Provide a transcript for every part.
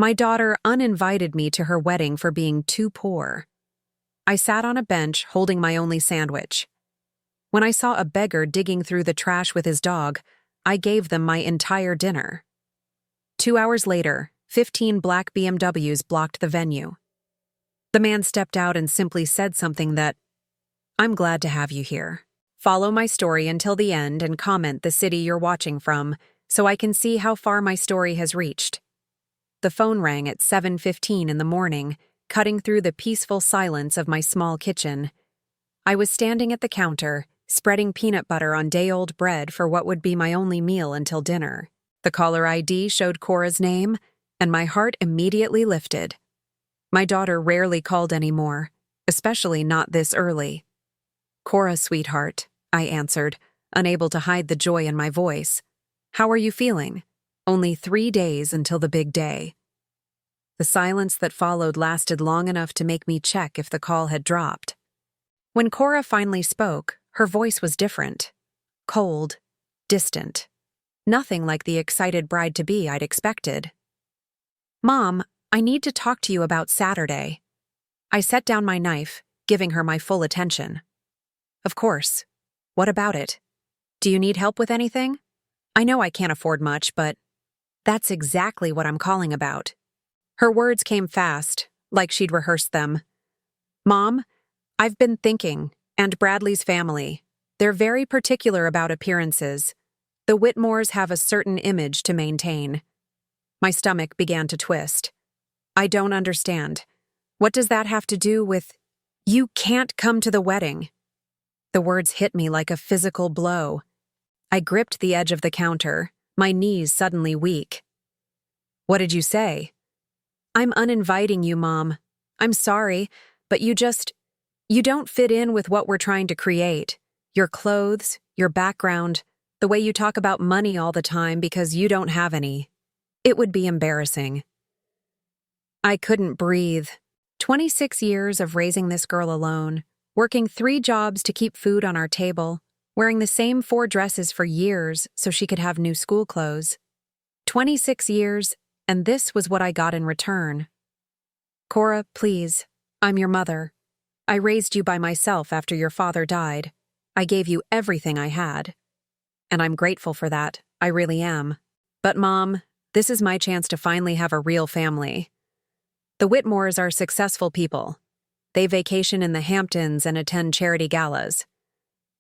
My daughter uninvited me to her wedding for being too poor. I sat on a bench holding my only sandwich. When I saw a beggar digging through the trash with his dog, I gave them my entire dinner. 2 hours later, 15 black BMWs blocked the venue. The man stepped out and simply said something that, "I'm glad to have you here. Follow my story until the end and comment the city you're watching from so I can see how far my story has reached." The phone rang at 7:15 in the morning, cutting through the peaceful silence of my small kitchen. I was standing at the counter, spreading peanut butter on day-old bread for what would be my only meal until dinner. The caller ID showed Cora's name, and my heart immediately lifted. My daughter rarely called anymore, especially not this early. "Cora, sweetheart," I answered, unable to hide the joy in my voice. "How are you feeling? Only 3 days until the big day." The silence that followed lasted long enough to make me check if the call had dropped. When Cora finally spoke, her voice was different. Cold, distant. Nothing like the excited bride-to-be I'd expected. "Mom, I need to talk to you about Saturday." I set down my knife, giving her my full attention. "Of course. What about it? Do you need help with anything? I know I can't afford much, but..." "That's exactly what I'm calling about." Her words came fast, like she'd rehearsed them. "Mom, I've been thinking, and Bradley's family. They're very particular about appearances. The Whitmores have a certain image to maintain." My stomach began to twist. "I don't understand. What does that have to do with..." "You can't come to the wedding." The words hit me like a physical blow. I gripped the edge of the counter, my knees suddenly weak. "What did you say?" "I'm uninviting you, Mom. I'm sorry, but you don't fit in with what we're trying to create. Your clothes, your background, the way you talk about money all the time because you don't have any. It would be embarrassing." I couldn't breathe. 26 years of raising this girl alone, working 3 jobs to keep food on our table, wearing the same 4 dresses for years so she could have new school clothes. 26 years, and this was what I got in return. "Cora, please, I'm your mother. I raised you by myself after your father died. I gave you everything I had. And I'm grateful for that, I really am. But Mom, this is my chance to finally have a real family. The Whitmores are successful people. They vacation in the Hamptons and attend charity galas.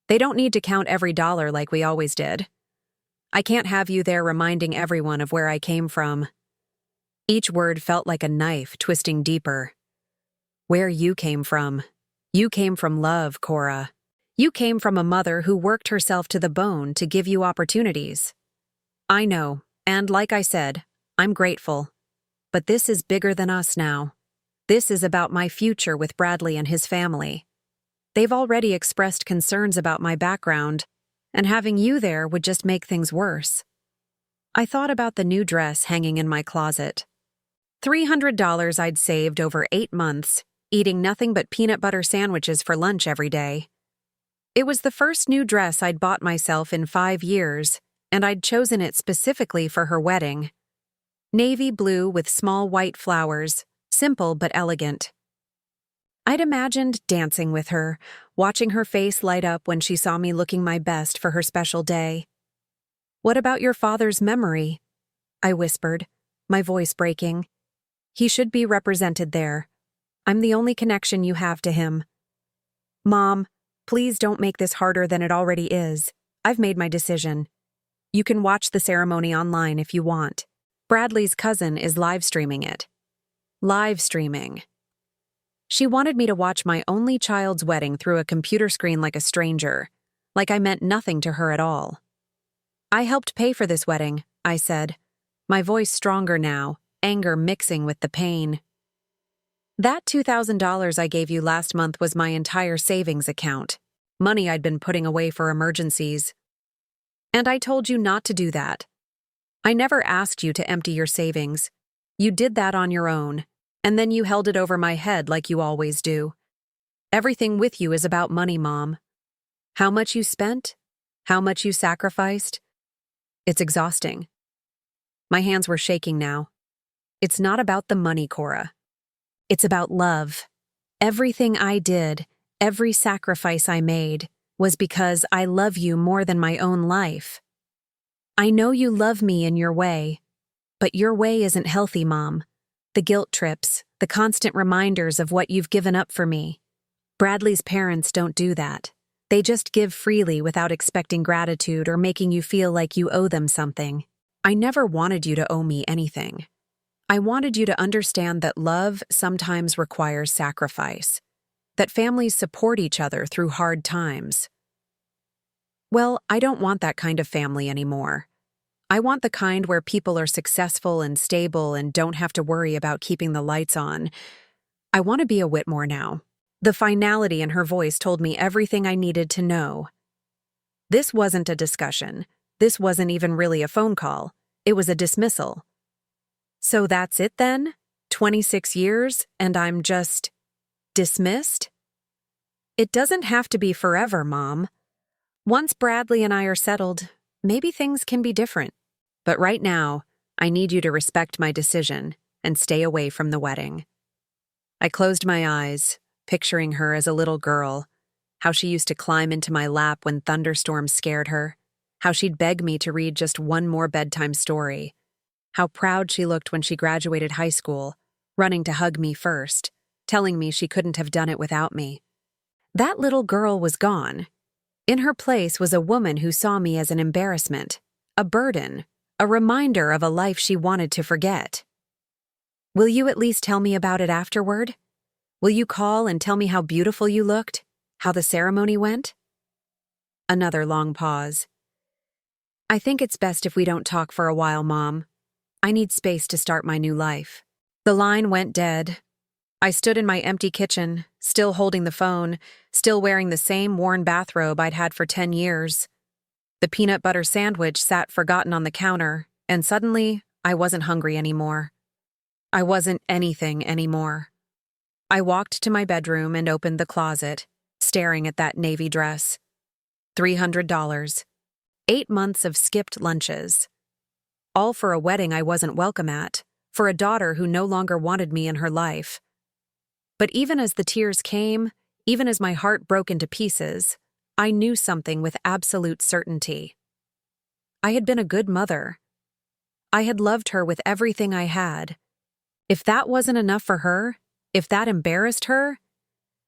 They don't need to count every dollar like we always did. I can't have you there reminding everyone of where I came from." Each word felt like a knife twisting deeper. "Where you came from. You came from love, Cora. You came from a mother who worked herself to the bone to give you opportunities. I know, and like I said, I'm grateful. But this is bigger than us now. This is about my future with Bradley and his family. They've already expressed concerns about my background, and having you there would just make things worse." I thought about the new dress hanging in my closet. $300 I'd saved over 8 months, eating nothing but peanut butter sandwiches for lunch every day. It was the first new dress I'd bought myself in 5 years, and I'd chosen it specifically for her wedding. Navy blue with small white flowers, simple but elegant. I'd imagined dancing with her, watching her face light up when she saw me looking my best for her special day. "What about your father's memory?" I whispered, my voice breaking. "He should be represented there. I'm the only connection you have to him." "Mom, please don't make this harder than it already is. I've made my decision. You can watch the ceremony online if you want. Bradley's cousin is live streaming it." Live streaming. She wanted me to watch my only child's wedding through a computer screen like a stranger, like I meant nothing to her at all. "I helped pay for this wedding," I said, my voice stronger now, anger mixing with the pain. "That $2,000 I gave you last month was my entire savings account, money I'd been putting away for emergencies. And I told you not to do that. I never asked you to empty your savings. You did that on your own, and then you held it over my head like you always do. Everything with you is about money, Mom. How much you spent, how much you sacrificed. It's exhausting." My hands were shaking now. It's not about the money, Cora. It's about love. Everything I did, every sacrifice I made, was because I love you more than my own life. I know you love me in your way, but your way isn't healthy, Mom. The guilt trips, the constant reminders of what you've given up for me. Bradley's parents don't do that. They just give freely without expecting gratitude or making you feel like you owe them something. I never wanted you to owe me anything. I wanted you to understand that love sometimes requires sacrifice, that families support each other through hard times. Well, I don't want that kind of family anymore. I want the kind where people are successful and stable and don't have to worry about keeping the lights on. I want to be a Whitmore now. The finality in her voice told me everything I needed to know. This wasn't a discussion. This wasn't even really a phone call. It was a dismissal. So that's it then? 26 years, and I'm just dismissed? It doesn't have to be forever, Mom. Once Bradley and I are settled, maybe things can be different. But right now, I need you to respect my decision and stay away from the wedding. I closed my eyes, picturing her as a little girl, how she used to climb into my lap when thunderstorms scared her, how she'd beg me to read just one more bedtime story, how proud she looked when she graduated high school, running to hug me first, telling me she couldn't have done it without me. That little girl was gone. In her place was a woman who saw me as an embarrassment, a burden, a reminder of a life she wanted to forget. Will you at least tell me about it afterward? Will you call and tell me how beautiful you looked? How the ceremony went? Another long pause. I think it's best if we don't talk for a while, Mom. I need space to start my new life. The line went dead. I stood in my empty kitchen, still holding the phone, still wearing the same worn bathrobe I'd had for 10 years. The peanut butter sandwich sat forgotten on the counter, and suddenly, I wasn't hungry anymore. I wasn't anything anymore. I walked to my bedroom and opened the closet, staring at that navy dress. $300. 8 months of skipped lunches. All for a wedding I wasn't welcome at, for a daughter who no longer wanted me in her life. But even as the tears came, even as my heart broke into pieces, I knew something with absolute certainty. I had been a good mother. I had loved her with everything I had. If that wasn't enough for her, if that embarrassed her,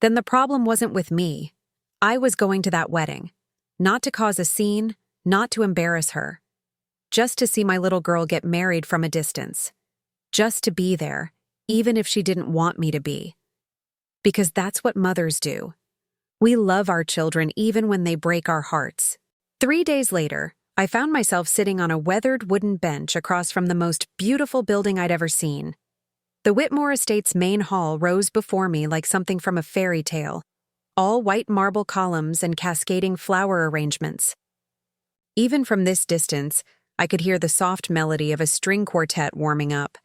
then the problem wasn't with me. I was going to that wedding, not to cause a scene, not to embarrass her, just to see my little girl get married from a distance, just to be there, even if she didn't want me to be. Because that's what mothers do. We love our children even when they break our hearts. 3 days later, I found myself sitting on a weathered wooden bench across from the most beautiful building I'd ever seen. The Whitmore Estate's main hall rose before me like something from a fairy tale, all white marble columns and cascading flower arrangements. Even from this distance, I could hear the soft melody of a string quartet warming up,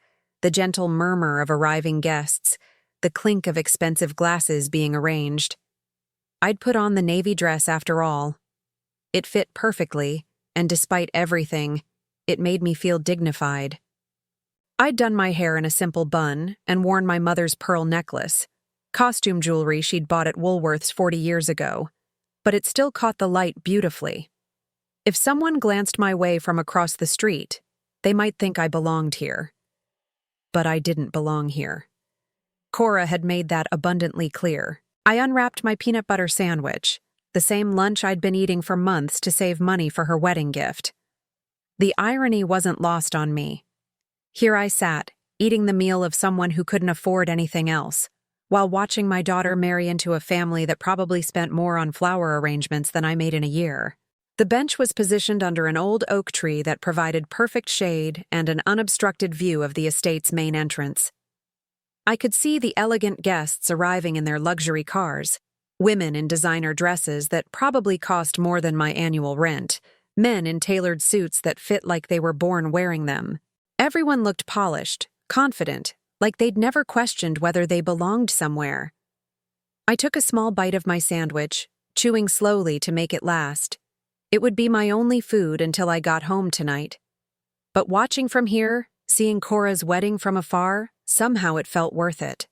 the gentle murmur of arriving guests, the clink of expensive glasses being arranged. I'd put on the navy dress after all. It fit perfectly, and despite everything, it made me feel dignified. I'd done my hair in a simple bun and worn my mother's pearl necklace, costume jewelry she'd bought at Woolworth's 40 years ago, but it still caught the light beautifully. If someone glanced my way from across the street, they might think I belonged here. But I didn't belong here. Cora had made that abundantly clear. I unwrapped my peanut butter sandwich, the same lunch I'd been eating for months to save money for her wedding gift. The irony wasn't lost on me. Here I sat, eating the meal of someone who couldn't afford anything else, while watching my daughter marry into a family that probably spent more on flower arrangements than I made in a year. The bench was positioned under an old oak tree that provided perfect shade and an unobstructed view of the estate's main entrance. I could see the elegant guests arriving in their luxury cars, women in designer dresses that probably cost more than my annual rent, men in tailored suits that fit like they were born wearing them. Everyone looked polished, confident, like they'd never questioned whether they belonged somewhere. I took a small bite of my sandwich, chewing slowly to make it last. It would be my only food until I got home tonight. But watching from here, Seeing Cora's wedding from afar, somehow it felt worth it.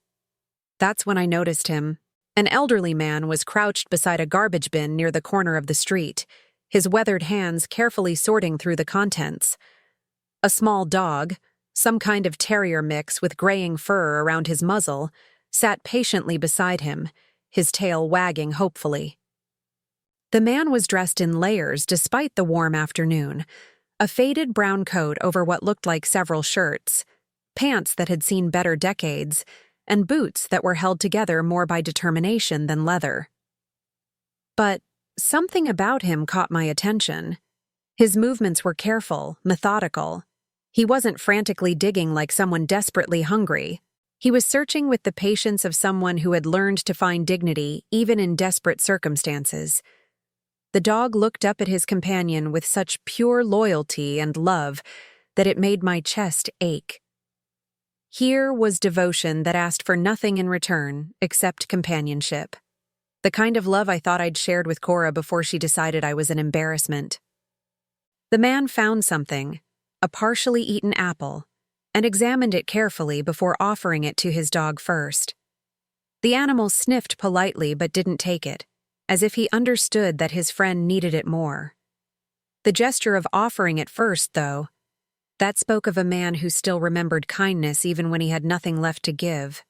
That's when I noticed him. An elderly man was crouched beside a garbage bin near the corner of the street, his weathered hands carefully sorting through the contents. A small dog, some kind of terrier mix with graying fur around his muzzle, sat patiently beside him, his tail wagging hopefully. The man was dressed in layers despite the warm afternoon, a faded brown coat over what looked like several shirts, pants that had seen better decades, and boots that were held together more by determination than leather. But something about him caught my attention. His movements were careful, methodical. He wasn't frantically digging like someone desperately hungry. He was searching with the patience of someone who had learned to find dignity even in desperate circumstances. The dog looked up at his companion with such pure loyalty and love that it made my chest ache. Here was devotion that asked for nothing in return except companionship. The kind of love I thought I'd shared with Cora before she decided I was an embarrassment. The man found something, a partially eaten apple, and examined it carefully before offering it to his dog first. The animal sniffed politely but didn't take it, as if he understood that his friend needed it more. The gesture of offering it first, though, that spoke of a man who still remembered kindness even when he had nothing left to give.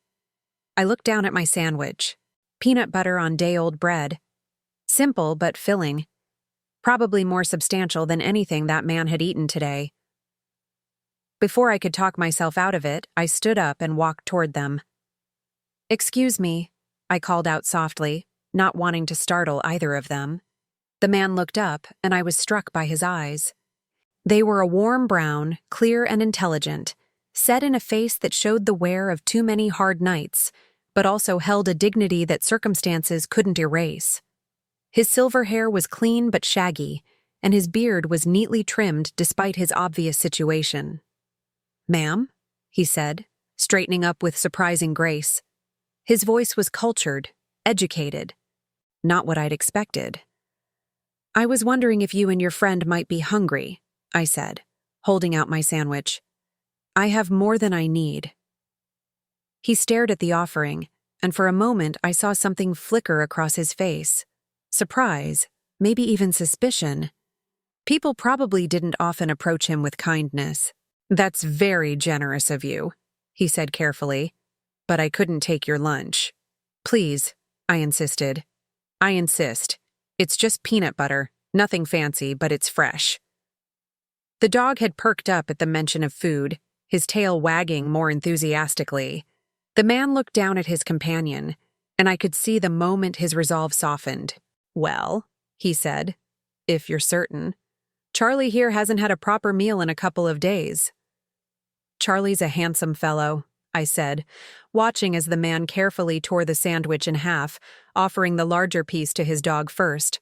I looked down at my sandwich, peanut butter on day-old bread. Simple but filling, probably more substantial than anything that man had eaten today. Before I could talk myself out of it, I stood up and walked toward them. "Excuse me," I called out softly, not wanting to startle either of them. The man looked up, and I was struck by his eyes. They were a warm brown, clear and intelligent, set in a face that showed the wear of too many hard nights, but also held a dignity that circumstances couldn't erase. His silver hair was clean but shaggy, and his beard was neatly trimmed despite his obvious situation. "Ma'am?" he said, straightening up with surprising grace. His voice was cultured, educated. Not what I'd expected. "I was wondering if you and your friend might be hungry," I said, holding out my sandwich. "I have more than I need." He stared at the offering, and for a moment I saw something flicker across his face. Surprise, maybe even suspicion. People probably didn't often approach him with kindness. "That's very generous of you," he said carefully, "but I couldn't take your lunch." "Please," I insisted. "I insist. It's just peanut butter, nothing fancy, but it's fresh." The dog had perked up at the mention of food, his tail wagging more enthusiastically. The man looked down at his companion, and I could see the moment his resolve softened. "Well," he said, "if you're certain. Charlie here hasn't had a proper meal in a couple of days." "Charlie's a handsome fellow," I said, watching as the man carefully tore the sandwich in half, offering the larger piece to his dog first.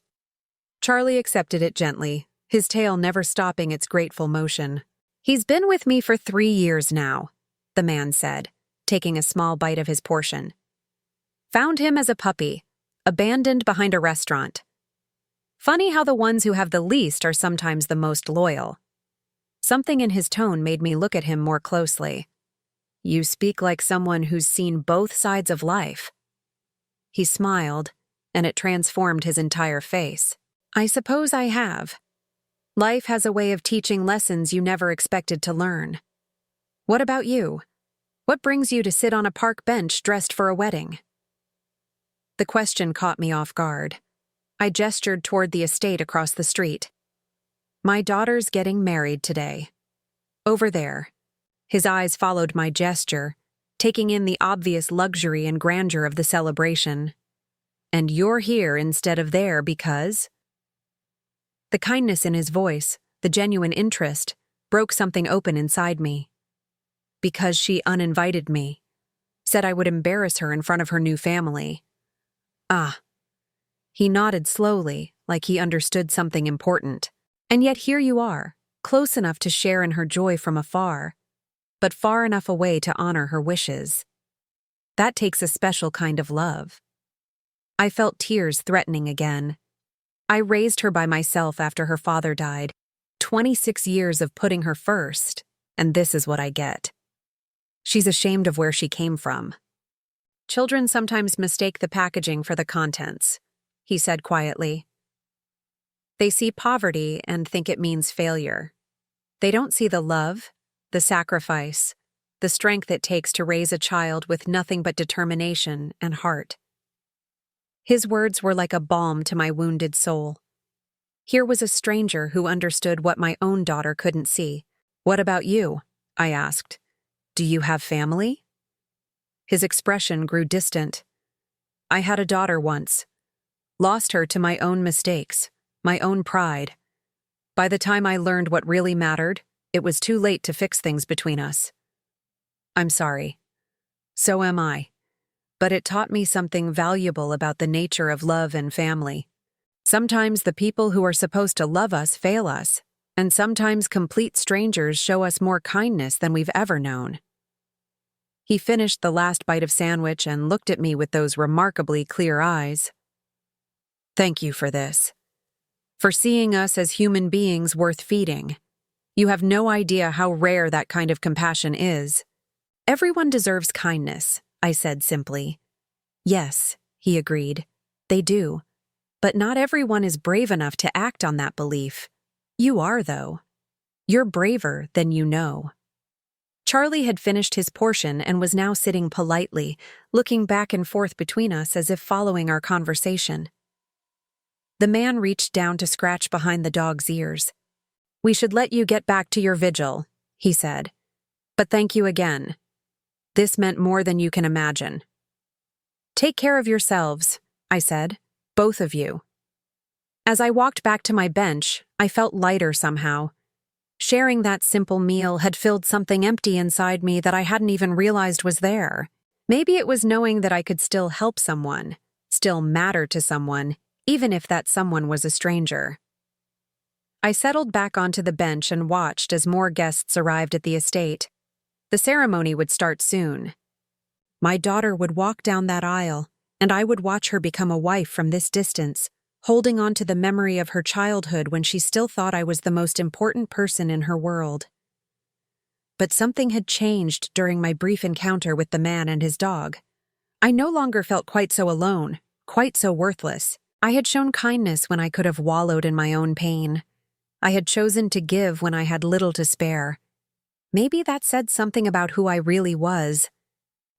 Charlie accepted it gently, his tail never stopping its grateful motion. "He's been with me for 3 years now," the man said, taking a small bite of his portion. "Found him as a puppy, abandoned behind a restaurant. Funny how the ones who have the least are sometimes the most loyal." Something in his tone made me look at him more closely. "You speak like someone who's seen both sides of life." He smiled, and it transformed his entire face. "I suppose I have. Life has a way of teaching lessons you never expected to learn. What about you? What brings you to sit on a park bench dressed for a wedding?" The question caught me off guard. I gestured toward the estate across the street. "My daughter's getting married today. Over there." His eyes followed my gesture, taking in the obvious luxury and grandeur of the celebration. "And you're here instead of there because—" The kindness in his voice, the genuine interest, broke something open inside me. "Because she uninvited me. Said I would embarrass her in front of her new family." "Ah." He nodded slowly, like he understood something important. "And yet here you are, close enough to share in her joy from afar, but far enough away to honor her wishes. That takes a special kind of love." I felt tears threatening again. I raised her by myself after her father died, 26 years of putting her first, and this is what I get. She's ashamed of where she came from. Children sometimes mistake the packaging for the contents, he said quietly. They see poverty and think it means failure. They don't see the love, the sacrifice, the strength it takes to raise a child with nothing but determination and heart. His words were like a balm to my wounded soul. Here was a stranger who understood what my own daughter couldn't see. "What about you?" I asked. "Do you have family?" His expression grew distant. "I had a daughter once. Lost her to my own mistakes, my own pride. By the time I learned what really mattered, it was too late to fix things between us. I'm sorry. So am I. But it taught me something valuable about the nature of love and family. Sometimes the people who are supposed to love us fail us, and sometimes complete strangers show us more kindness than we've ever known." He finished the last bite of sandwich and looked at me with those remarkably clear eyes. "Thank you for this. For seeing us as human beings worth feeding. You have no idea how rare that kind of compassion is." "Everyone deserves kindness," I said simply. "Yes," he agreed. "They do. But not everyone is brave enough to act on that belief. You are, though. You're braver than you know." Charlie had finished his portion and was now sitting politely, looking back and forth between us as if following our conversation. The man reached down to scratch behind the dog's ears. "We should let you get back to your vigil," he said. "But thank you again. This meant more than you can imagine." "Take care of yourselves," I said. "Both of you." As I walked back to my bench, I felt lighter somehow. Sharing that simple meal had filled something empty inside me that I hadn't even realized was there. Maybe it was knowing that I could still help someone, still matter to someone, even if that someone was a stranger. I settled back onto the bench and watched as more guests arrived at the estate. The ceremony would start soon. My daughter would walk down that aisle, and I would watch her become a wife from this distance, holding on to the memory of her childhood when she still thought I was the most important person in her world. But something had changed during my brief encounter with the man and his dog. I no longer felt quite so alone, quite so worthless. I had shown kindness when I could have wallowed in my own pain. I had chosen to give when I had little to spare. Maybe that said something about who I really was.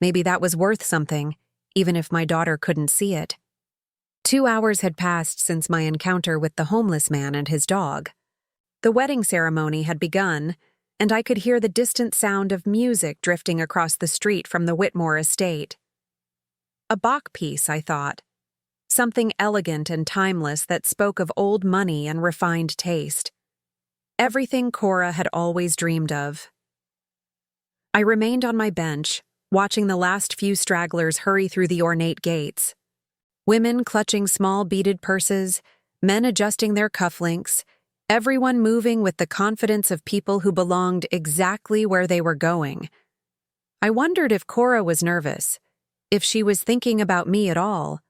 Maybe that was worth something, even if my daughter couldn't see it. 2 hours had passed since my encounter with the homeless man and his dog. The wedding ceremony had begun, and I could hear the distant sound of music drifting across the street from the Whitmore estate. A Bach piece, I thought. Something elegant and timeless that spoke of old money and refined taste. Everything Cora had always dreamed of. I remained on my bench, watching the last few stragglers hurry through the ornate gates. Women clutching small beaded purses, men adjusting their cufflinks, everyone moving with the confidence of people who belonged exactly where they were going. I wondered if Cora was nervous, if she was thinking about me at all,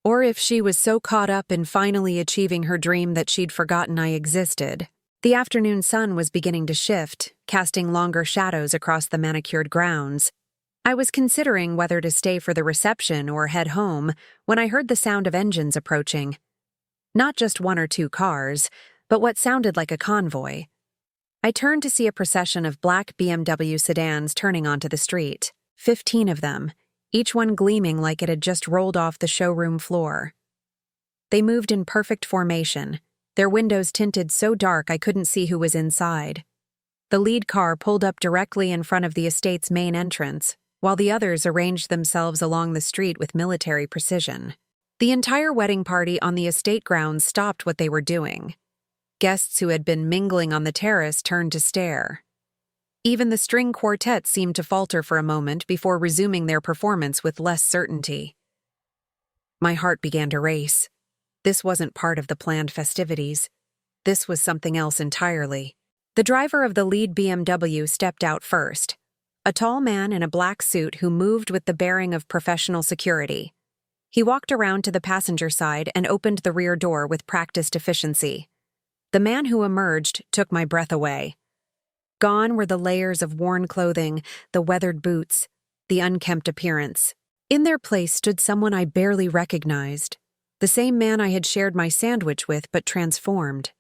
or if she was so caught up in finally achieving her dream that she'd forgotten I existed. The afternoon sun was beginning to shift, casting longer shadows across the manicured grounds. I was considering whether to stay for the reception or head home when I heard the sound of engines approaching. Not just 1 or 2 cars, but what sounded like a convoy. I turned to see a procession of black BMW sedans turning onto the street, 15 of them, each one gleaming like it had just rolled off the showroom floor. They moved in perfect formation, their windows tinted so dark I couldn't see who was inside. The lead car pulled up directly in front of the estate's main entrance, while the others arranged themselves along the street with military precision. The entire wedding party on the estate grounds stopped what they were doing. Guests who had been mingling on the terrace turned to stare. Even the string quartet seemed to falter for a moment before resuming their performance with less certainty. My heart began to race. This wasn't part of the planned festivities. This was something else entirely. The driver of the lead BMW stepped out first, a tall man in a black suit who moved with the bearing of professional security. He walked around to the passenger side and opened the rear door with practiced efficiency. The man who emerged took my breath away. Gone were the layers of worn clothing, the weathered boots, the unkempt appearance. In their place stood someone I barely recognized, the same man I had shared my sandwich with but transformed.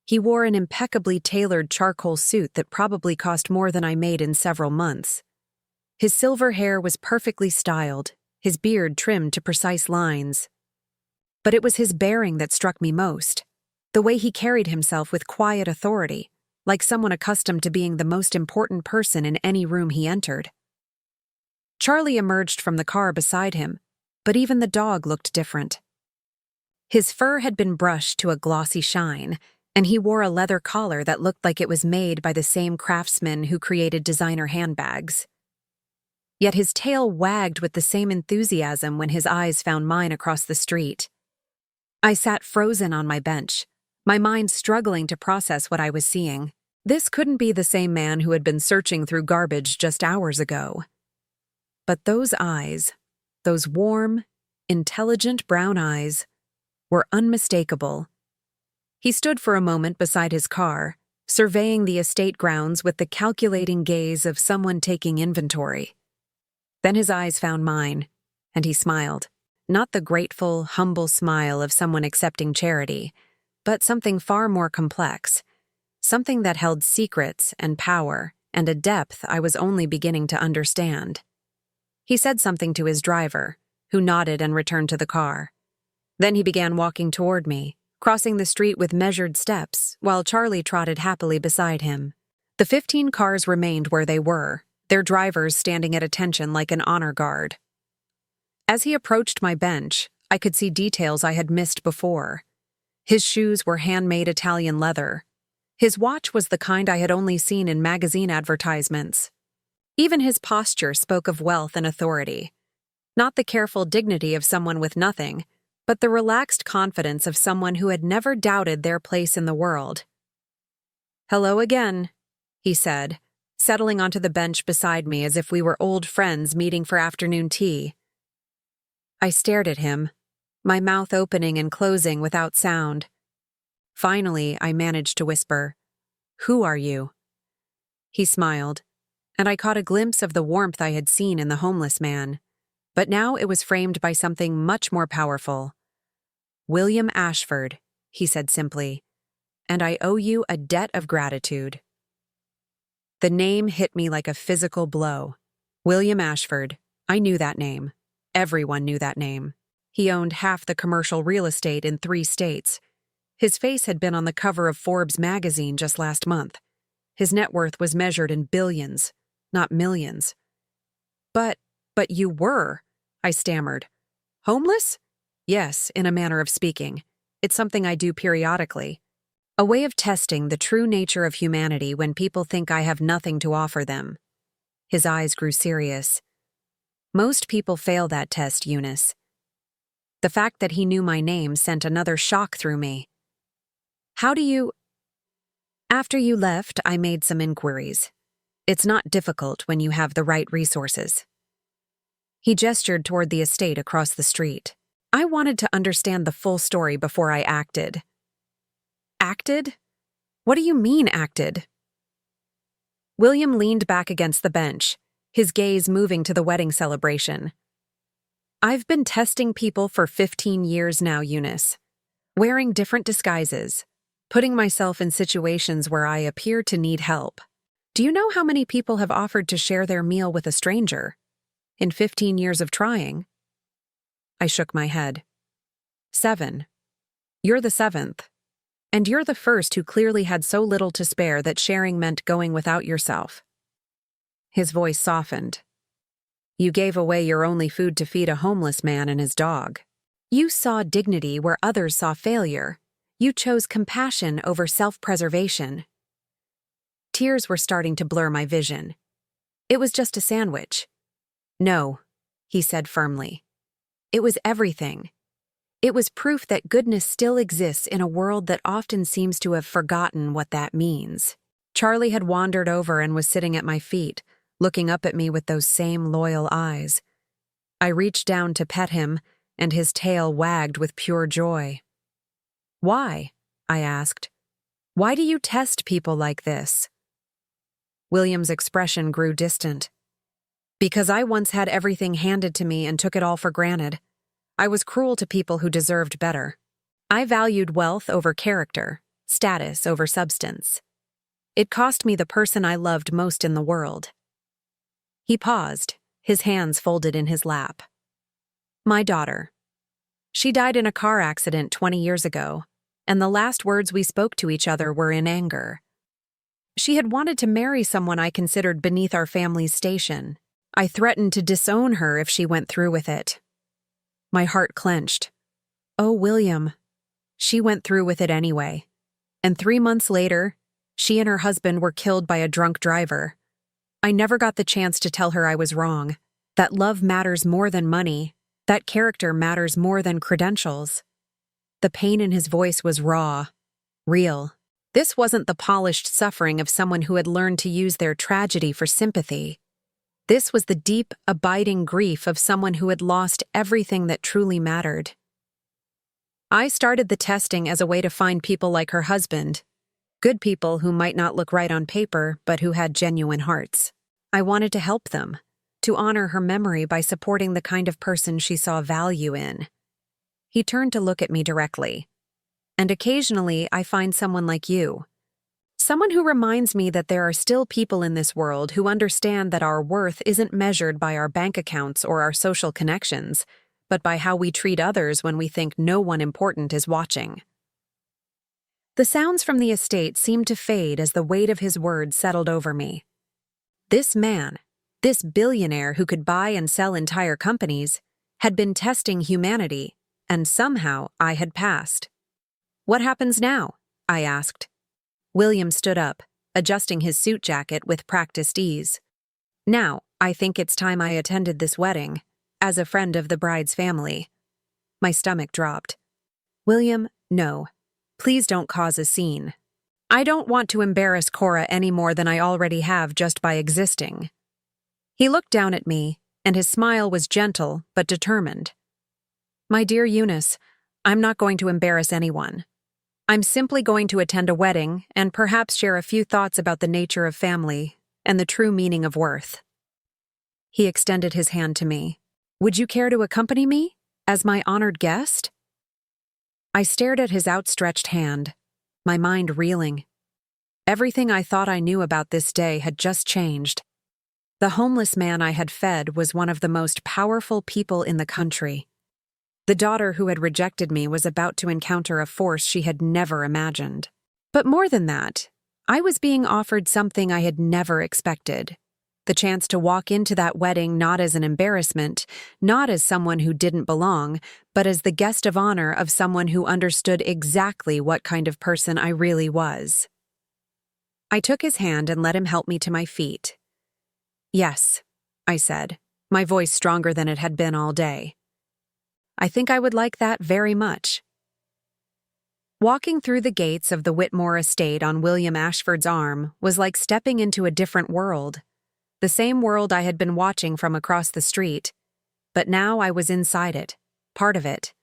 He wore an impeccably tailored charcoal suit that probably cost more than I made in several months. His silver hair was perfectly styled, his beard trimmed to precise lines. But it was his bearing that struck me most, the way he carried himself with quiet authority, like someone accustomed to being the most important person in any room he entered. Charlie emerged from the car beside him, but even the dog looked different. His fur had been brushed to a glossy shine, and he wore a leather collar that looked like it was made by the same craftsman who created designer handbags. Yet his tail wagged with the same enthusiasm when his eyes found mine across the street. I sat frozen on my bench, my mind struggling to process what I was seeing. This couldn't be the same man who had been searching through garbage just hours ago. But those eyes, those warm, intelligent brown eyes, were unmistakable. He stood for a moment beside his car, surveying the estate grounds with the calculating gaze of someone taking inventory. Then his eyes found mine, and he smiled. Not the grateful, humble smile of someone accepting charity, but something far more complex, something that held secrets and power and a depth I was only beginning to understand. He said something to his driver, who nodded and returned to the car. Then he began walking toward me, crossing the street with measured steps, while Charlie trotted happily beside him. The 15 cars remained where they were, their drivers standing at attention like an honor guard. As he approached my bench, I could see details I had missed before. His shoes were handmade Italian leather. His watch was the kind I had only seen in magazine advertisements. Even his posture spoke of wealth and authority. Not the careful dignity of someone with nothing, but the relaxed confidence of someone who had never doubted their place in the world. "Hello again," he said, settling onto the bench beside me as if we were old friends meeting for afternoon tea. I stared at him, my mouth opening and closing without sound. Finally, I managed to whisper, "Who are you?" He smiled, and I caught a glimpse of the warmth I had seen in the homeless man, but now it was framed by something much more powerful. "William Ashford," he said simply, "and I owe you a debt of gratitude." The name hit me like a physical blow. William Ashford. I knew that name. Everyone knew that name. He owned half the commercial real estate in 3 states. His face had been on the cover of Forbes magazine just last month. His net worth was measured in billions, not millions. But you were," I stammered. "Homeless?" "Yes, in a manner of speaking. It's something I do periodically. A way of testing the true nature of humanity when people think I have nothing to offer them." His eyes grew serious. "Most people fail that test, Eunice." The fact that he knew my name sent another shock through me. "How do you—" "After you left, I made some inquiries. It's not difficult when you have the right resources." He gestured toward the estate across the street. I wanted to understand the full story before I acted. "Acted? What do you mean, acted?" William leaned back against the bench, his gaze moving to the wedding celebration. "I've been testing people for 15 years now, Eunice. Wearing different disguises, putting myself in situations where I appear to need help. Do you know how many people have offered to share their meal with a stranger? In 15 years of trying?" I shook my head. 7. You're the 7th. And you're the first who clearly had so little to spare that sharing meant going without yourself. His voice softened. "You gave away your only food to feed a homeless man and his dog. You saw dignity where others saw failure. You chose compassion over self-preservation." Tears were starting to blur my vision. "It was just a sandwich." "No," he said firmly. "It was everything. It was proof that goodness still exists in a world that often seems to have forgotten what that means." Charlie had wandered over and was sitting at my feet, looking up at me with those same loyal eyes. I reached down to pet him, and his tail wagged with pure joy. "Why?" I asked. "Why do you test people like this?" William's expression grew distant. Because I once had everything handed to me and took it all for granted. I was cruel to people who deserved better. I valued wealth over character, status over substance. It cost me the person I loved most in the world. He paused, his hands folded in his lap. My daughter. She died in a car accident 20 years ago, and the last words we spoke to each other were in anger. She had wanted to marry someone I considered beneath our family's station. I threatened to disown her if she went through with it. My heart clenched. Oh, William. She went through with it anyway. And 3 months later, she and her husband were killed by a drunk driver. I never got the chance to tell her I was wrong, that love matters more than money, that character matters more than credentials. The pain in his voice was raw, real. This wasn't the polished suffering of someone who had learned to use their tragedy for sympathy. This was the deep, abiding grief of someone who had lost everything that truly mattered. I started the testing as a way to find people like her husband, good people who might not look right on paper, but who had genuine hearts. I wanted to help them, to honor her memory by supporting the kind of person she saw value in. He turned to look at me directly. And occasionally, I find someone like you. Someone who reminds me that there are still people in this world who understand that our worth isn't measured by our bank accounts or our social connections, but by how we treat others when we think no one important is watching. The sounds from the estate seemed to fade as the weight of his words settled over me. This man, this billionaire who could buy and sell entire companies, had been testing humanity, and somehow I had passed. What happens now? I asked. William stood up, adjusting his suit jacket with practiced ease. Now, I think it's time I attended this wedding, as a friend of the bride's family. My stomach dropped. William, no. Please don't cause a scene. I don't want to embarrass Cora any more than I already have just by existing. He looked down at me, and his smile was gentle but determined. My dear Eunice, I'm not going to embarrass anyone. I'm simply going to attend a wedding and perhaps share a few thoughts about the nature of family and the true meaning of worth. He extended his hand to me. Would you care to accompany me, as my honored guest? I stared at his outstretched hand, my mind reeling. Everything I thought I knew about this day had just changed. The homeless man I had fed was one of the most powerful people in the country. The daughter who had rejected me was about to encounter a force she had never imagined. But more than that, I was being offered something I had never expected. The chance to walk into that wedding not as an embarrassment, not as someone who didn't belong, but as the guest of honor of someone who understood exactly what kind of person I really was. I took his hand and let him help me to my feet. Yes, I said, my voice stronger than it had been all day. I think I would like that very much. Walking through the gates of the Whitmore estate on William Ashford's arm was like stepping into a different world, the same world I had been watching from across the street, but now I was inside it, part of it.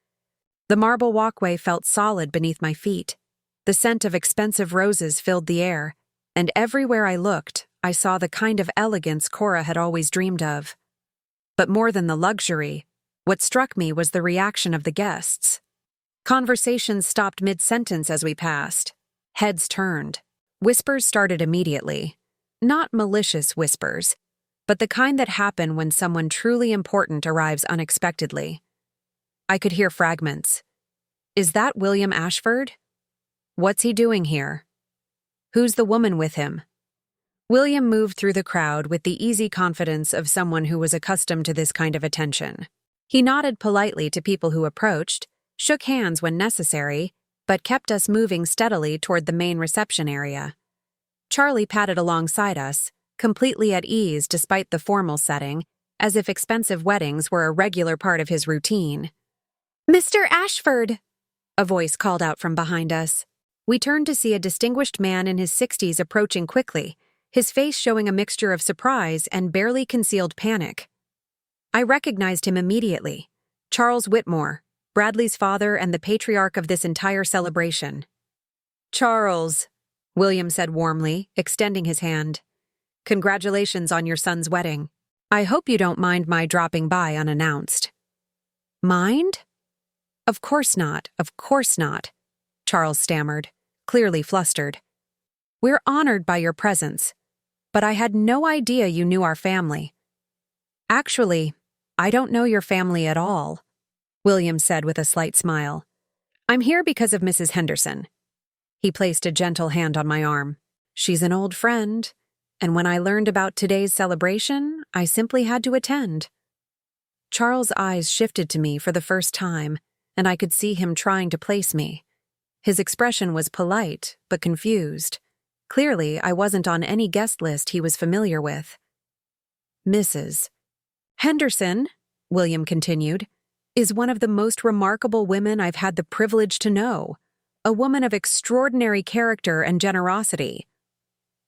The marble walkway felt solid beneath my feet. The scent of expensive roses filled the air, and everywhere I looked, I saw the kind of elegance Cora had always dreamed of. But more than the luxury, what struck me was the reaction of the guests. Conversations stopped mid-sentence as we passed. Heads turned. Whispers started immediately. Not malicious whispers, but the kind that happen when someone truly important arrives unexpectedly. I could hear fragments. Is that William Ashford? What's he doing here? Who's the woman with him? William moved through the crowd with the easy confidence of someone who was accustomed to this kind of attention. He nodded politely to people who approached, shook hands when necessary, but kept us moving steadily toward the main reception area. Charlie patted alongside us, completely at ease despite the formal setting, as if expensive weddings were a regular part of his routine. Mr. Ashford! A voice called out from behind us. We turned to see a distinguished man in his 60s approaching quickly, his face showing a mixture of surprise and barely concealed panic. I recognized him immediately. Charles Whitmore, Bradley's father and the patriarch of this entire celebration. Charles, William said warmly, extending his hand. Congratulations on your son's wedding. I hope you don't mind my dropping by unannounced." "Mind? Of course not, of course not," Charles stammered, clearly flustered. "We're honored by your presence, but I had no idea you knew our family." "Actually, I don't know your family at all," William said with a slight smile. "I'm here because of Mrs. Henderson." He placed a gentle hand on my arm. "She's an old friend, and when I learned about today's celebration, I simply had to attend." Charles' eyes shifted to me for the first time, and I could see him trying to place me. His expression was polite, but confused. Clearly, I wasn't on any guest list he was familiar with. "Mrs. Henderson," William continued, "is one of the most remarkable women I've had the privilege to know. A woman of extraordinary character and generosity."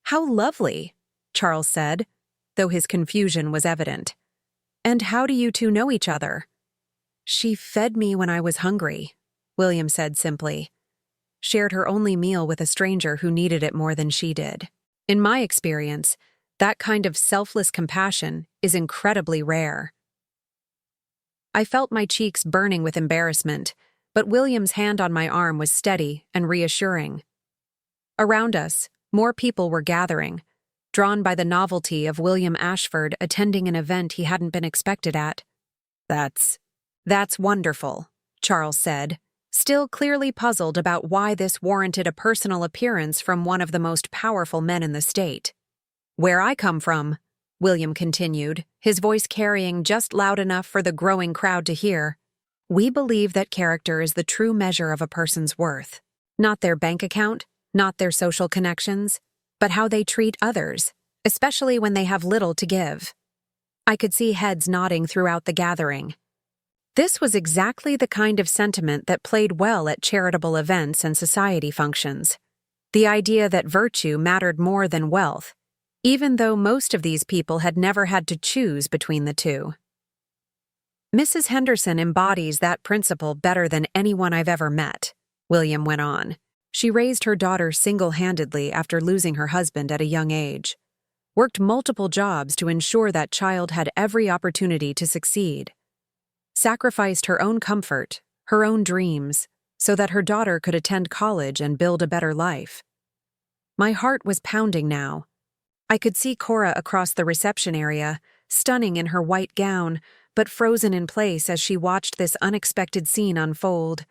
"How lovely," Charles said, though his confusion was evident. "And how do you two know each other?" "She fed me when I was hungry," William said simply. "Shared her only meal with a stranger who needed it more than she did." In my experience, that kind of selfless compassion is incredibly rare. I felt my cheeks burning with embarrassment, but William's hand on my arm was steady and reassuring. Around us, more people were gathering, drawn by the novelty of William Ashford attending an event he hadn't been expected at. That's wonderful," Charles said, still clearly puzzled about why this warranted a personal appearance from one of the most powerful men in the state. "Where I come from," William continued, his voice carrying just loud enough for the growing crowd to hear, "we believe that character is the true measure of a person's worth. Not their bank account, not their social connections, but how they treat others, especially when they have little to give." I could see heads nodding throughout the gathering. This was exactly the kind of sentiment that played well at charitable events and society functions. The idea that virtue mattered more than wealth, even though most of these people had never had to choose between the two. "Mrs. Henderson embodies that principle better than anyone I've ever met," William went on. "She raised her daughter single-handedly after losing her husband at a young age, worked multiple jobs to ensure that child had every opportunity to succeed, sacrificed her own comfort, her own dreams, so that her daughter could attend college and build a better life." My heart was pounding now. I could see Cora across the reception area, stunning in her white gown, but frozen in place as she watched this unexpected scene unfold.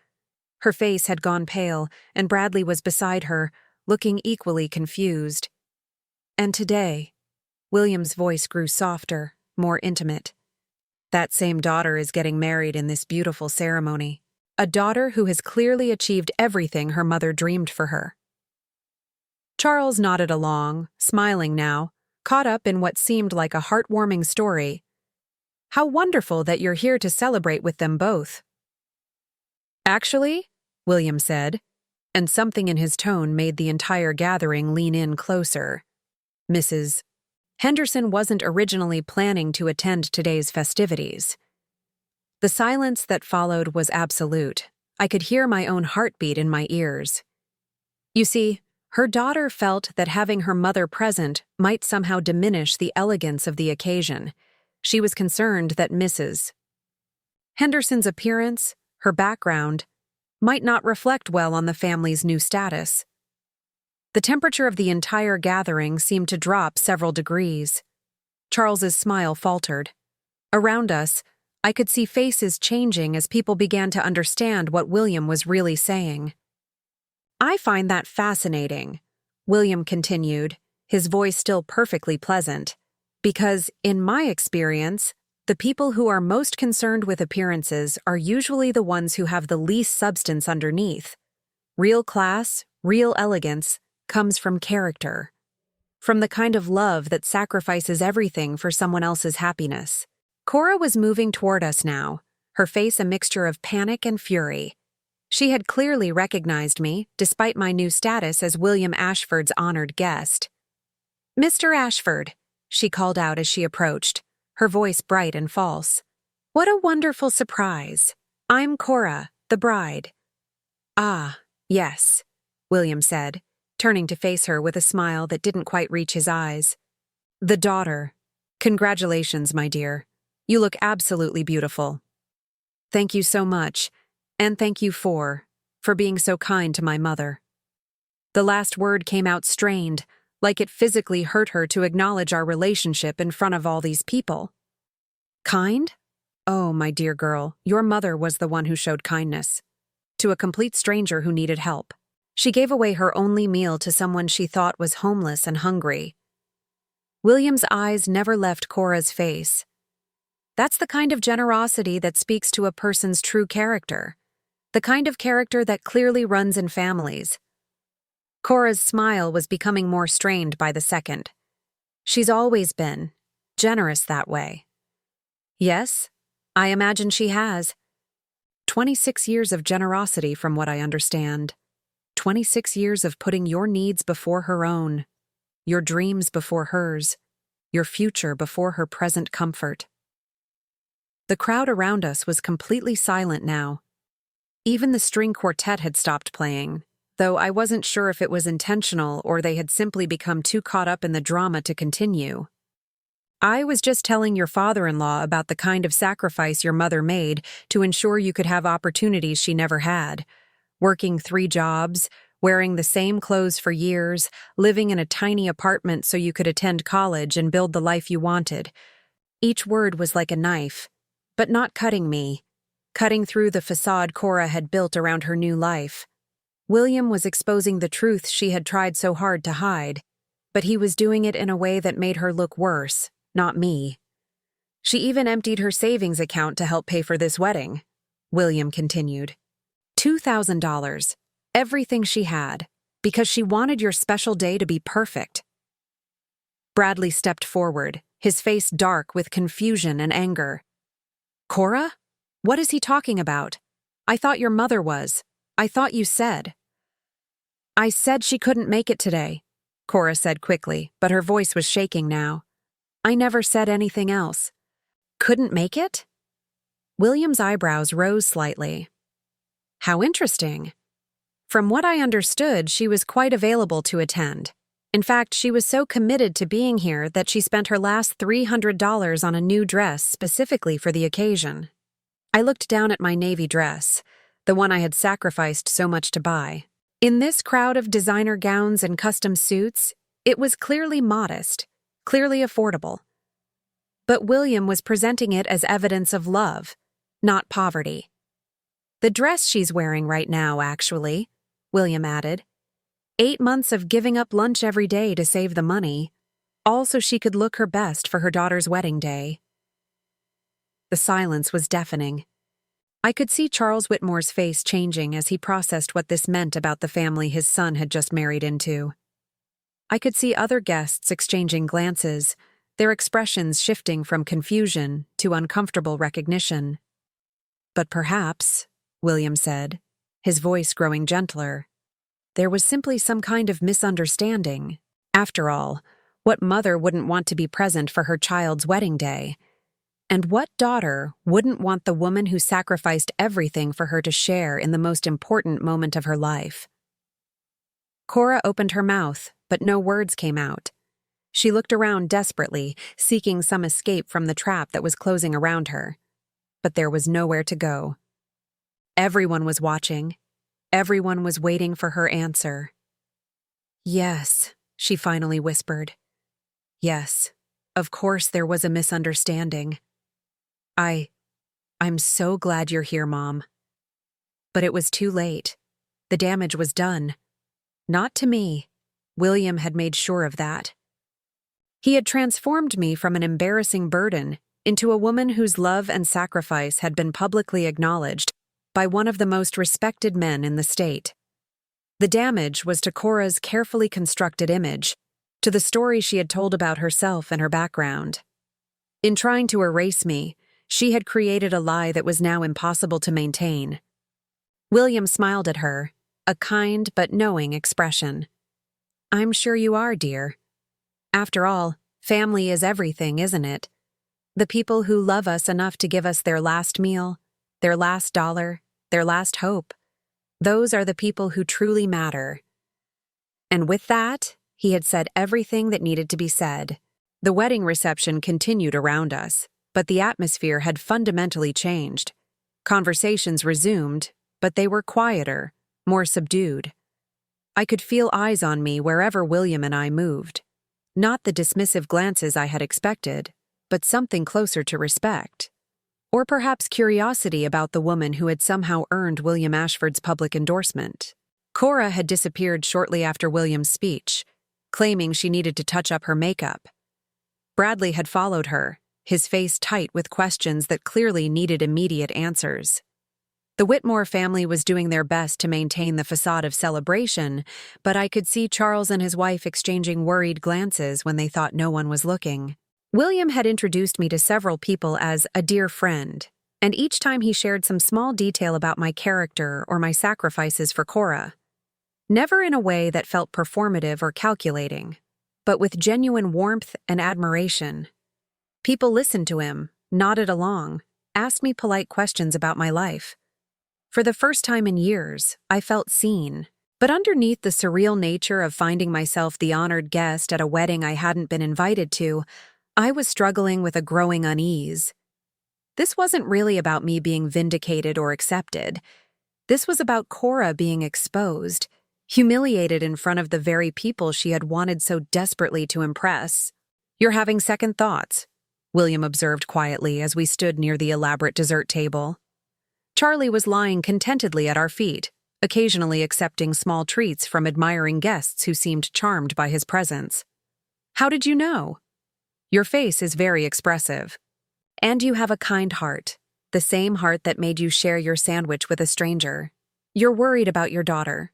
Her face had gone pale, and Bradley was beside her, looking equally confused. "And today," William's voice grew softer, more intimate, "that same daughter is getting married in this beautiful ceremony. A daughter who has clearly achieved everything her mother dreamed for her." Charles nodded along, smiling now, caught up in what seemed like a heartwarming story. "How wonderful that you're here to celebrate with them both." "Actually," William said, and something in his tone made the entire gathering lean in closer, "Mrs. Henderson wasn't originally planning to attend today's festivities." The silence that followed was absolute. I could hear my own heartbeat in my ears. You see, her daughter felt that having her mother present might somehow diminish the elegance of the occasion. She was concerned that Mrs. Henderson's appearance, her background, might not reflect well on the family's new status. The temperature of the entire gathering seemed to drop several degrees. Charles's smile faltered. Around us, I could see faces changing as people began to understand what William was really saying. "I find that fascinating," William continued, his voice still perfectly pleasant, "because, in my experience, the people who are most concerned with appearances are usually the ones who have the least substance underneath. Real class, real elegance, comes from character. From the kind of love that sacrifices everything for someone else's happiness." Cora was moving toward us now, her face a mixture of panic and fury. She had clearly recognized me, despite my new status as William Ashford's honored guest. "Mr. Ashford," she called out as she approached, her voice bright and false. "What a wonderful surprise. I'm Cora, the bride." "Ah, yes," William said, turning to face her with a smile that didn't quite reach his eyes. The daughter. Congratulations, my dear. You look absolutely beautiful. Thank you so much, and thank you for being so kind to my mother. The last word came out strained, like it physically hurt her to acknowledge our relationship in front of all these people. Kind? Oh, my dear girl, your mother was the one who showed kindness. To a complete stranger who needed help. She gave away her only meal to someone she thought was homeless and hungry. William's eyes never left Cora's face. That's the kind of generosity that speaks to a person's true character. The kind of character that clearly runs in families. Cora's smile was becoming more strained by the second. She's always been generous that way. Yes, I imagine she has. 26 years of generosity from what I understand. 26 years of putting your needs before her own, your dreams before hers, your future before her present comfort. The crowd around us was completely silent now. Even the string quartet had stopped playing, though I wasn't sure if it was intentional or they had simply become too caught up in the drama to continue. I was just telling your father-in-law about the kind of sacrifice your mother made to ensure you could have opportunities she never had. Working 3 jobs, wearing the same clothes for years, living in a tiny apartment so you could attend college and build the life you wanted. Each word was like a knife, but not cutting me, cutting through the facade Cora had built around her new life. William was exposing the truth she had tried so hard to hide, but he was doing it in a way that made her look worse, not me. She even emptied her savings account to help pay for this wedding, William continued. $2,000, everything she had, because she wanted your special day to be perfect. Bradley stepped forward, his face dark with confusion and anger. Cora? What is he talking about? I thought your mother was. I thought you said. I said she couldn't make it today, Cora said quickly, but her voice was shaking now. I never said anything else. Couldn't make it? William's eyebrows rose slightly. How interesting. From what I understood, she was quite available to attend. In fact, she was so committed to being here that she spent her last $300 on a new dress specifically for the occasion. I looked down at my navy dress, the one I had sacrificed so much to buy. In this crowd of designer gowns and custom suits, it was clearly modest, clearly affordable. But William was presenting it as evidence of love, not poverty. The dress she's wearing right now, actually, William added. 8 months of giving up lunch every day to save the money, all so she could look her best for her daughter's wedding day. The silence was deafening. I could see Charles Whitmore's face changing as he processed what this meant about the family his son had just married into. I could see other guests exchanging glances, their expressions shifting from confusion to uncomfortable recognition. But perhaps, William said, his voice growing gentler, there was simply some kind of misunderstanding. After all, what mother wouldn't want to be present for her child's wedding day? And what daughter wouldn't want the woman who sacrificed everything for her to share in the most important moment of her life? Cora opened her mouth, but no words came out. She looked around desperately, seeking some escape from the trap that was closing around her. But there was nowhere to go. Everyone was watching. Everyone was waiting for her answer. Yes, she finally whispered. Yes, of course there was a misunderstanding. I'm so glad you're here, Mom. But it was too late. The damage was done. Not to me. William had made sure of that. He had transformed me from an embarrassing burden into a woman whose love and sacrifice had been publicly acknowledged by one of the most respected men in the state. The damage was to Cora's carefully constructed image, to the story she had told about herself and her background. In trying to erase me, she had created a lie that was now impossible to maintain. William smiled at her, a kind but knowing expression. I'm sure you are, dear. After all, family is everything, isn't it? The people who love us enough to give us their last meal, their last dollar, their last hope. Those are the people who truly matter. And with that, he had said everything that needed to be said. The wedding reception continued around us, but the atmosphere had fundamentally changed. Conversations resumed, but they were quieter, more subdued. I could feel eyes on me wherever William and I moved. Not the dismissive glances I had expected, but something closer to respect. Or perhaps curiosity about the woman who had somehow earned William Ashford's public endorsement. Cora had disappeared shortly after William's speech, claiming she needed to touch up her makeup. Bradley had followed her, his face tight with questions that clearly needed immediate answers. The Whitmore family was doing their best to maintain the facade of celebration, but I could see Charles and his wife exchanging worried glances when they thought no one was looking. William had introduced me to several people as a dear friend, and each time he shared some small detail about my character or my sacrifices for Cora. Never in a way that felt performative or calculating, but with genuine warmth and admiration. People listened to him, nodded along, asked me polite questions about my life. For the first time in years, I felt seen. But underneath the surreal nature of finding myself the honored guest at a wedding I hadn't been invited to, I was struggling with a growing unease. This wasn't really about me being vindicated or accepted. This was about Cora being exposed, humiliated in front of the very people she had wanted so desperately to impress. "You're having second thoughts," William observed quietly as we stood near the elaborate dessert table. Charlie was lying contentedly at our feet, occasionally accepting small treats from admiring guests who seemed charmed by his presence. "How did you know?" "Your face is very expressive. And you have a kind heart, the same heart that made you share your sandwich with a stranger. You're worried about your daughter."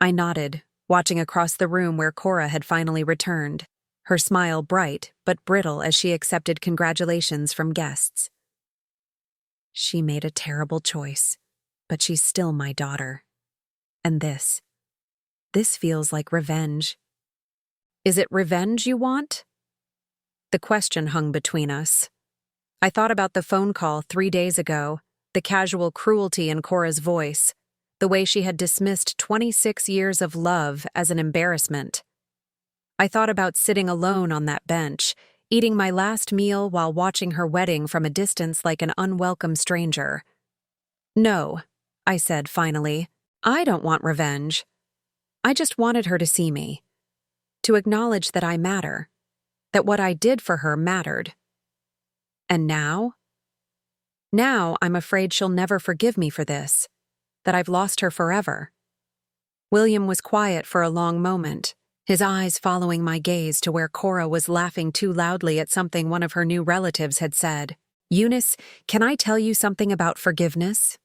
I nodded, watching across the room where Cora had finally returned, her smile bright but brittle as she accepted congratulations from guests. "She made a terrible choice, but she's still my daughter. And this feels like revenge." "Is it revenge you want?" The question hung between us. I thought about the phone call 3 days ago, the casual cruelty in Cora's voice, the way she had dismissed 26 years of love as an embarrassment. I thought about sitting alone on that bench, eating my last meal while watching her wedding from a distance like an unwelcome stranger. "No," I said finally, "I don't want revenge. I just wanted her to see me, to acknowledge that I matter, that what I did for her mattered. And now? Now I'm afraid she'll never forgive me for this, that I've lost her forever." William was quiet for a long moment, his eyes following my gaze to where Cora was laughing too loudly at something one of her new relatives had said. "Eunice, can I tell you something about forgiveness?"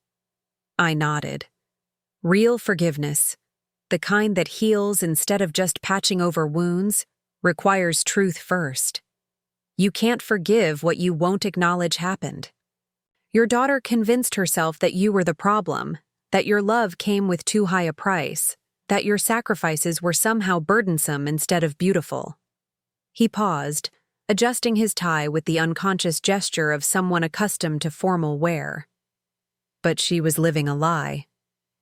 I nodded. Real forgiveness, the kind that heals instead of just patching over wounds, requires truth first. You can't forgive what you won't acknowledge happened. Your daughter convinced herself that you were the problem, that your love came with too high a price, that your sacrifices were somehow burdensome instead of beautiful. He paused, adjusting his tie with the unconscious gesture of someone accustomed to formal wear. But she was living a lie,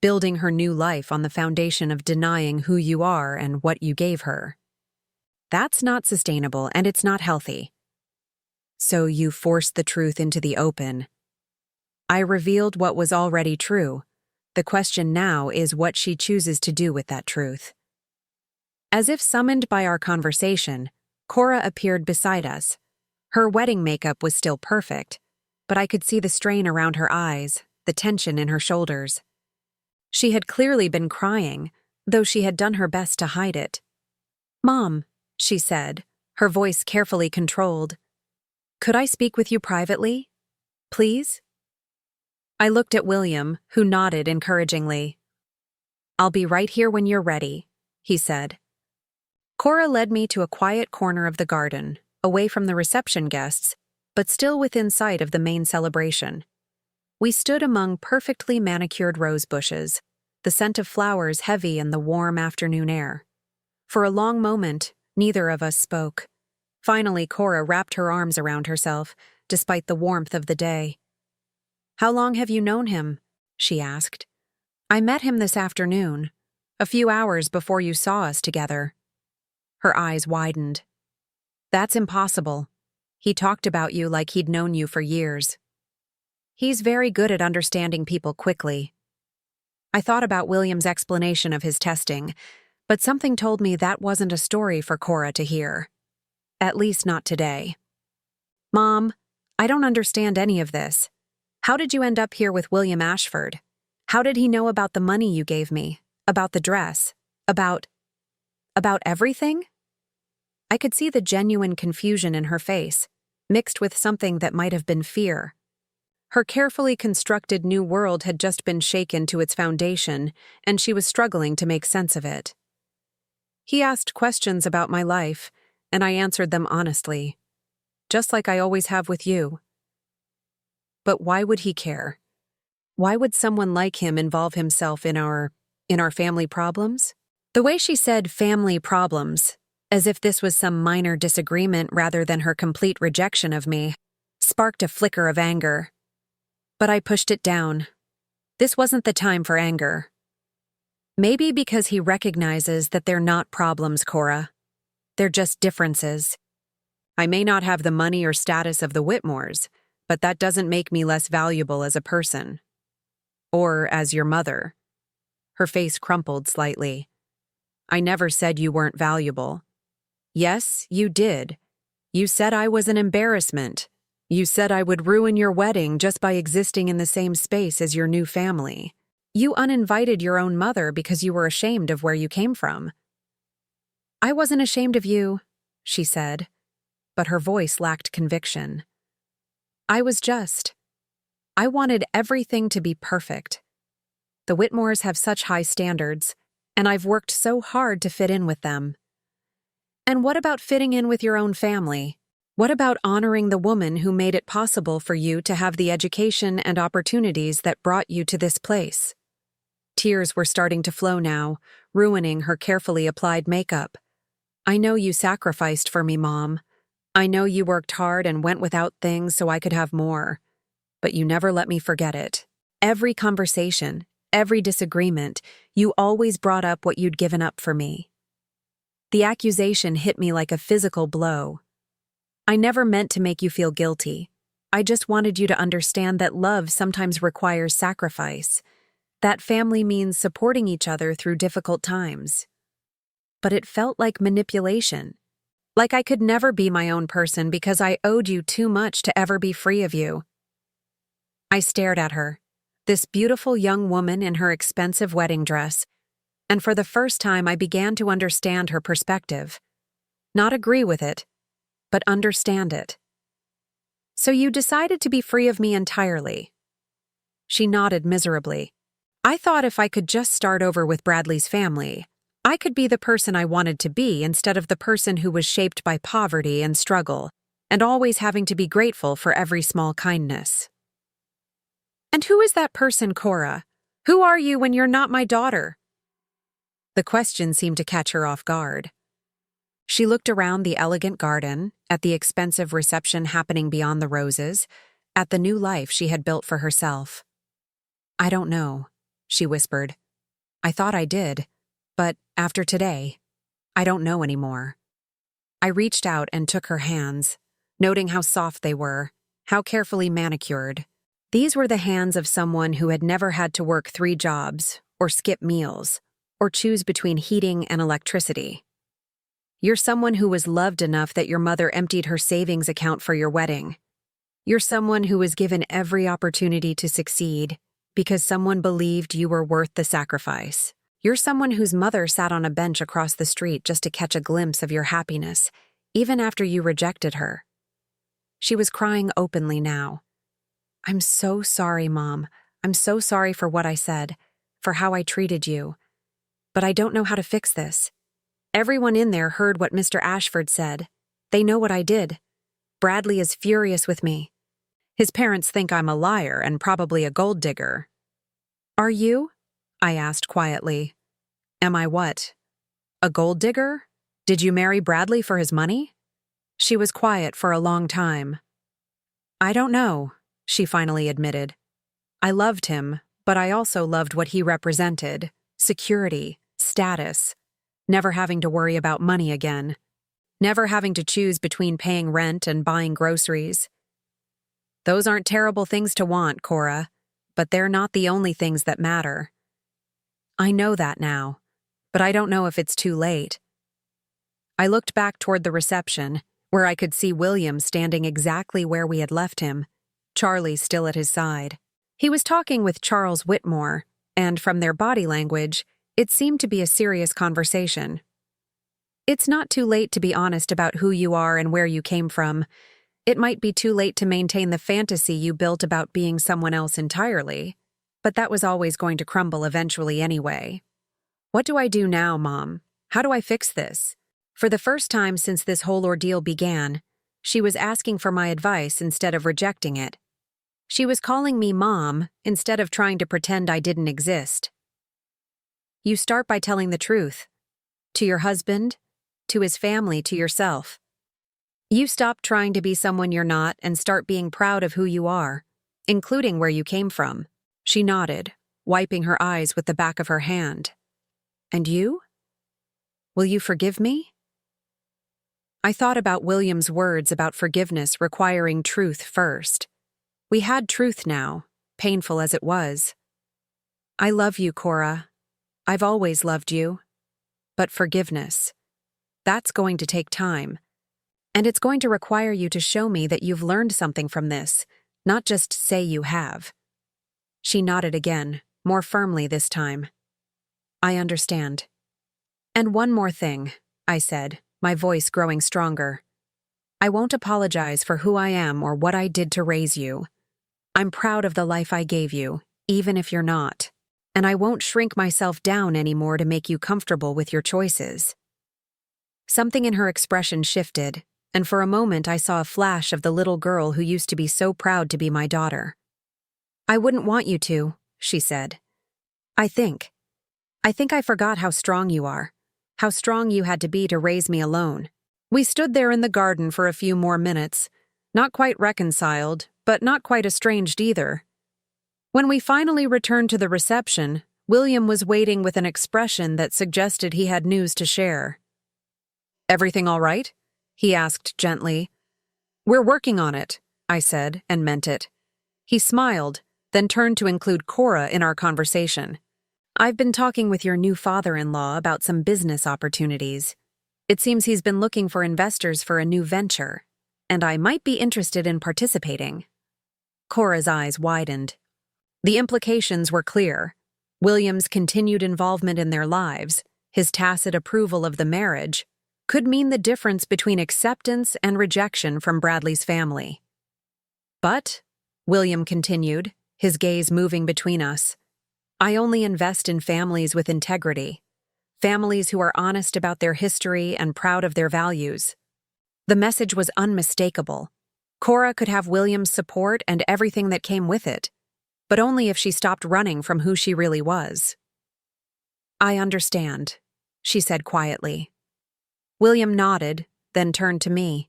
building her new life on the foundation of denying who you are and what you gave her. That's not sustainable, and it's not healthy. So you forced the truth into the open. I revealed what was already true. The question now is what she chooses to do with that truth. As if summoned by our conversation, Cora appeared beside us. Her wedding makeup was still perfect, but I could see the strain around her eyes, the tension in her shoulders. She had clearly been crying, though she had done her best to hide it. "Mom," she said, her voice carefully controlled, "could I speak with you privately? Please?" I looked at William, who nodded encouragingly. "I'll be right here when you're ready," he said. Cora led me to a quiet corner of the garden, away from the reception guests, but still within sight of the main celebration. We stood among perfectly manicured rose bushes, the scent of flowers heavy in the warm afternoon air. For a long moment, neither of us spoke. Finally, Cora wrapped her arms around herself, despite the warmth of the day. "How long have you known him?" she asked. "I met him this afternoon, a few hours before you saw us together." Her eyes widened. That's impossible. He talked about you like he'd known you for years. He's very good at understanding people quickly. I thought about William's explanation of his testing, but something told me that wasn't a story for Cora to hear. At least not today. Mom, I don't understand any of this. How did you end up here with William Ashford? How did he know about the money you gave me? About the dress? About everything? I could see the genuine confusion in her face, mixed with something that might have been fear. Her carefully constructed new world had just been shaken to its foundation, and she was struggling to make sense of it. He asked questions about my life, and I answered them honestly, just like I always have with you. But why would he care? Why would someone like him involve himself in our family problems? The way she said family problems, as if this was some minor disagreement rather than her complete rejection of me, sparked a flicker of anger. But I pushed it down. This wasn't the time for anger. Maybe because he recognizes that they're not problems, Cora. They're just differences. I may not have the money or status of the Whitmores, but that doesn't make me less valuable as a person. Or as your mother. Her face crumpled slightly. I never said you weren't valuable. Yes, you did. You said I was an embarrassment. You said I would ruin your wedding just by existing in the same space as your new family. You uninvited your own mother because you were ashamed of where you came from. I wasn't ashamed of you, she said, but her voice lacked conviction. I wanted everything to be perfect. The Whitmores have such high standards, and I've worked so hard to fit in with them. And what about fitting in with your own family? What about honoring the woman who made it possible for you to have the education and opportunities that brought you to this place? Tears were starting to flow now, ruining her carefully applied makeup. I know you sacrificed for me, Mom. I know you worked hard and went without things so I could have more. But you never let me forget it. Every conversation, every disagreement, you always brought up what you'd given up for me. The accusation hit me like a physical blow. I never meant to make you feel guilty. I just wanted you to understand that love sometimes requires sacrifice. That family means supporting each other through difficult times. But it felt like manipulation. Like I could never be my own person because I owed you too much to ever be free of you. I stared at her, this beautiful young woman in her expensive wedding dress, and for the first time I began to understand her perspective. Not agree with it, but understand it. So you decided to be free of me entirely. She nodded miserably. I thought if I could just start over with Bradley's family, I could be the person I wanted to be instead of the person who was shaped by poverty and struggle, and always having to be grateful for every small kindness. And who is that person, Cora? Who are you when you're not my daughter? The question seemed to catch her off guard. She looked around the elegant garden, at the expensive reception happening beyond the roses, at the new life she had built for herself. I don't know, she whispered. I thought I did, but after today, I don't know anymore. I reached out and took her hands, noting how soft they were, how carefully manicured. These were the hands of someone who had never had to work 3 jobs, or skip meals, or choose between heating and electricity. You're someone who was loved enough that your mother emptied her savings account for your wedding. You're someone who was given every opportunity to succeed because someone believed you were worth the sacrifice. You're someone whose mother sat on a bench across the street just to catch a glimpse of your happiness, even after you rejected her. She was crying openly now. I'm so sorry, Mom. I'm so sorry for what I said, for how I treated you. But I don't know how to fix this. Everyone in there heard what Mr. Ashford said. They know what I did. Bradley is furious with me. His parents think I'm a liar and probably a gold digger. Are you? I asked quietly. Am I what? A gold digger? Did you marry Bradley for his money? She was quiet for a long time. I don't know, she finally admitted. I loved him, but I also loved what he represented. Security, status, never having to worry about money again. never having to choose between paying rent and buying groceries. Those aren't terrible things to want, Cora, but they're not the only things that matter. I know that now, but I don't know if it's too late. I looked back toward the reception, where I could see William standing exactly where we had left him, Charlie still at his side. He was talking with Charles Whitmore, and from their body language, it seemed to be a serious conversation. It's not too late to be honest about who you are and where you came from. It might be too late to maintain the fantasy you built about being someone else entirely, but that was always going to crumble eventually anyway. What do I do now, Mom? How do I fix this? For the first time since this whole ordeal began, she was asking for my advice instead of rejecting it. She was calling me Mom instead of trying to pretend I didn't exist. You start by telling the truth. To your husband, to his family, to yourself. You stop trying to be someone you're not and start being proud of who you are, including where you came from. She nodded, wiping her eyes with the back of her hand. And you? Will you forgive me? I thought about William's words about forgiveness requiring truth first. We had truth now, painful as it was. I love you, Cora. I've always loved you. But forgiveness, that's going to take time. And it's going to require you to show me that you've learned something from this, not just say you have. She nodded again, more firmly this time. I understand. And one more thing, I said, my voice growing stronger. I won't apologize for who I am or what I did to raise you. I'm proud of the life I gave you, even if you're not. And I won't shrink myself down anymore to make you comfortable with your choices. Something in her expression shifted, and for a moment I saw a flash of the little girl who used to be so proud to be my daughter. I wouldn't want you to, she said. I think I forgot how strong you are, how strong you had to be to raise me alone. We stood there in the garden for a few more minutes, not quite reconciled, but not quite estranged either. When we finally returned to the reception, William was waiting with an expression that suggested he had news to share. Everything all right? He asked gently. We're working on it, I said, and meant it. He smiled, then turned to include Cora in our conversation. I've been talking with your new father-in-law about some business opportunities. It seems he's been looking for investors for a new venture, and I might be interested in participating. Cora's eyes widened. The implications were clear. William's continued involvement in their lives, his tacit approval of the marriage, could mean the difference between acceptance and rejection from Bradley's family. But, William continued, his gaze moving between us, I only invest in families with integrity, families who are honest about their history and proud of their values. The message was unmistakable. Cora could have William's support and everything that came with it, but only if she stopped running from who she really was. I understand, she said quietly. William nodded, then turned to me.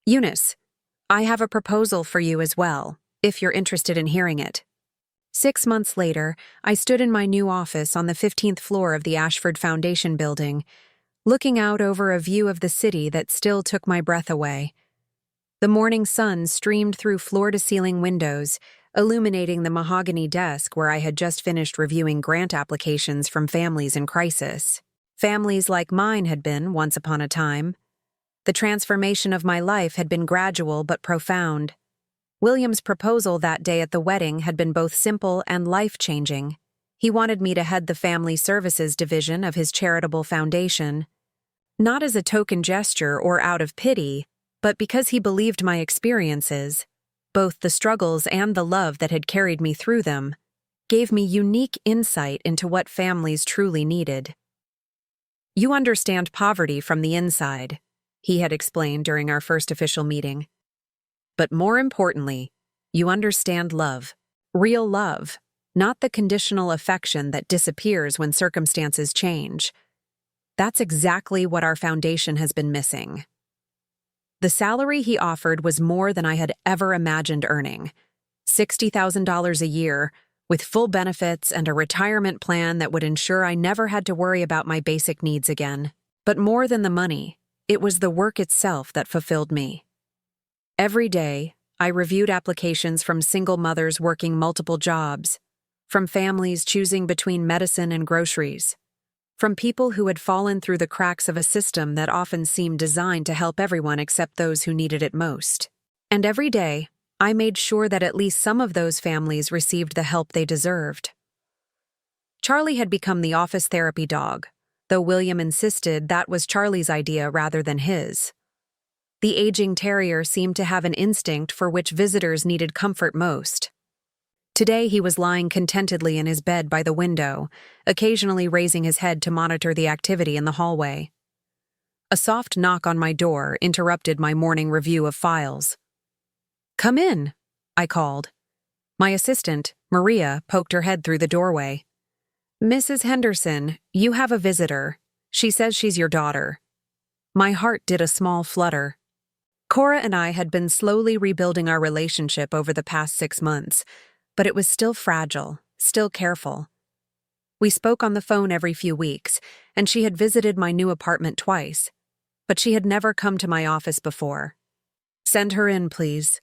Eunice, I have a proposal for you as well, if you're interested in hearing it. 6 months later, I stood in my new office on the 15th floor of the Ashford Foundation building, looking out over a view of the city that still took my breath away. The morning sun streamed through floor-to-ceiling windows, illuminating the mahogany desk where I had just finished reviewing grant applications from families in crisis. Families like mine had been once upon a time. The transformation of my life had been gradual but profound. William's proposal that day at the wedding had been both simple and life-changing. He wanted me to head the family services division of his charitable foundation, not as a token gesture or out of pity, but because he believed my experiences, both the struggles and the love that had carried me through them, gave me unique insight into what families truly needed. You understand poverty from the inside, he had explained during our first official meeting. But more importantly, you understand love, real love, not the conditional affection that disappears when circumstances change. That's exactly what our foundation has been missing. The salary he offered was more than I had ever imagined earning. $60,000 a year, with full benefits and a retirement plan that would ensure I never had to worry about my basic needs again. But more than the money, It was the work itself that fulfilled me. Every day, I reviewed applications from single mothers working multiple jobs, from families choosing between medicine and groceries, from people who had fallen through the cracks of a system that often seemed designed to help everyone except those who needed it most. And every day, I made sure that at least some of those families received the help they deserved. Charlie had become the office therapy dog, though William insisted that was Charlie's idea rather than his. The aging terrier seemed to have an instinct for which visitors needed comfort most. Today he was lying contentedly in his bed by the window, occasionally raising his head to monitor the activity in the hallway. A soft knock on my door interrupted my morning review of files. "Come in," I called. My assistant, Maria, poked her head through the doorway. "Mrs. Henderson, you have a visitor. She says she's your daughter." My heart did a small flutter. Cora and I had been slowly rebuilding our relationship over the past 6 months, but it was still fragile, still careful. We spoke on the phone every few weeks, and she had visited my new apartment twice, but she had never come to my office before. "Send her in, please."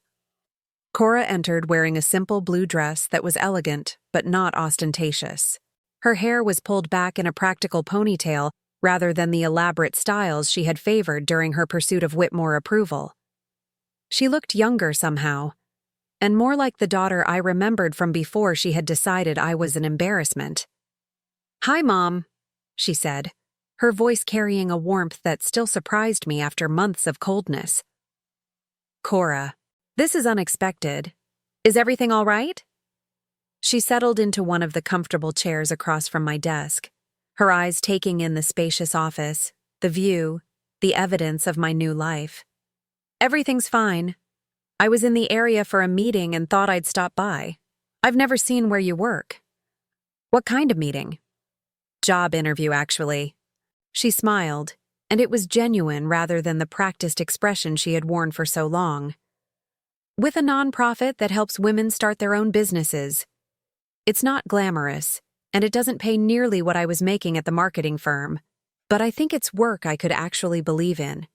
Cora entered wearing a simple blue dress that was elegant but not ostentatious. Her hair was pulled back in a practical ponytail rather than the elaborate styles she had favored during her pursuit of Whitmore approval. She looked younger somehow, and more like the daughter I remembered from before she had decided I was an embarrassment. "Hi, Mom," she said, her voice carrying a warmth that still surprised me after months of coldness. "Cora, this is unexpected. Is everything all right?" She settled into one of the comfortable chairs across from my desk, her eyes taking in the spacious office, the view, the evidence of my new life. "Everything's fine. I was in the area for a meeting and thought I'd stop by. I've never seen where you work." "What kind of meeting?" "Job interview, actually." She smiled, and it was genuine rather than the practiced expression she had worn for so long. "With a nonprofit that helps women start their own businesses. It's not glamorous, and it doesn't pay nearly what I was making at the marketing firm, but I think it's work I could actually believe in."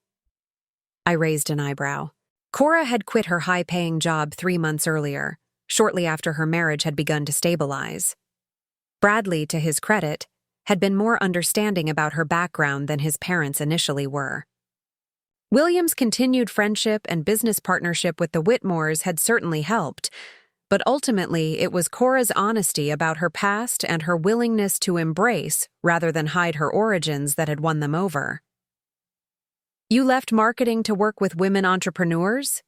I raised an eyebrow. Cora had quit her high-paying job 3 months earlier, shortly after her marriage had begun to stabilize. Bradley, to his credit, had been more understanding about her background than his parents initially were. William's continued friendship and business partnership with the Whitmores had certainly helped, but ultimately it was Cora's honesty about her past and her willingness to embrace rather than hide her origins that had won them over. "You left marketing to work with women entrepreneurs?"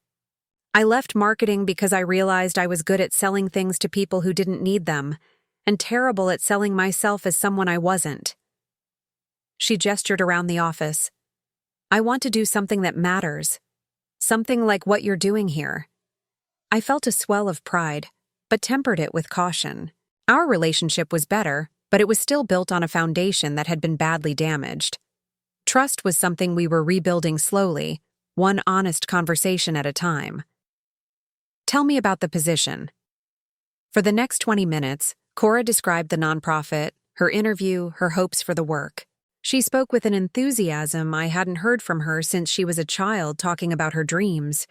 "I left marketing because I realized I was good at selling things to people who didn't need them, and terrible at selling myself as someone I wasn't." She gestured around the office. "I want to do something that matters. Something like what you're doing here." I felt a swell of pride, but tempered it with caution. Our relationship was better, but it was still built on a foundation that had been badly damaged. Trust was something we were rebuilding slowly, one honest conversation at a time. "Tell me about the position." For the next 20 minutes, Cora described the nonprofit, her interview, her hopes for the work. She spoke with an enthusiasm I hadn't heard from her since she was a child talking about her dreams.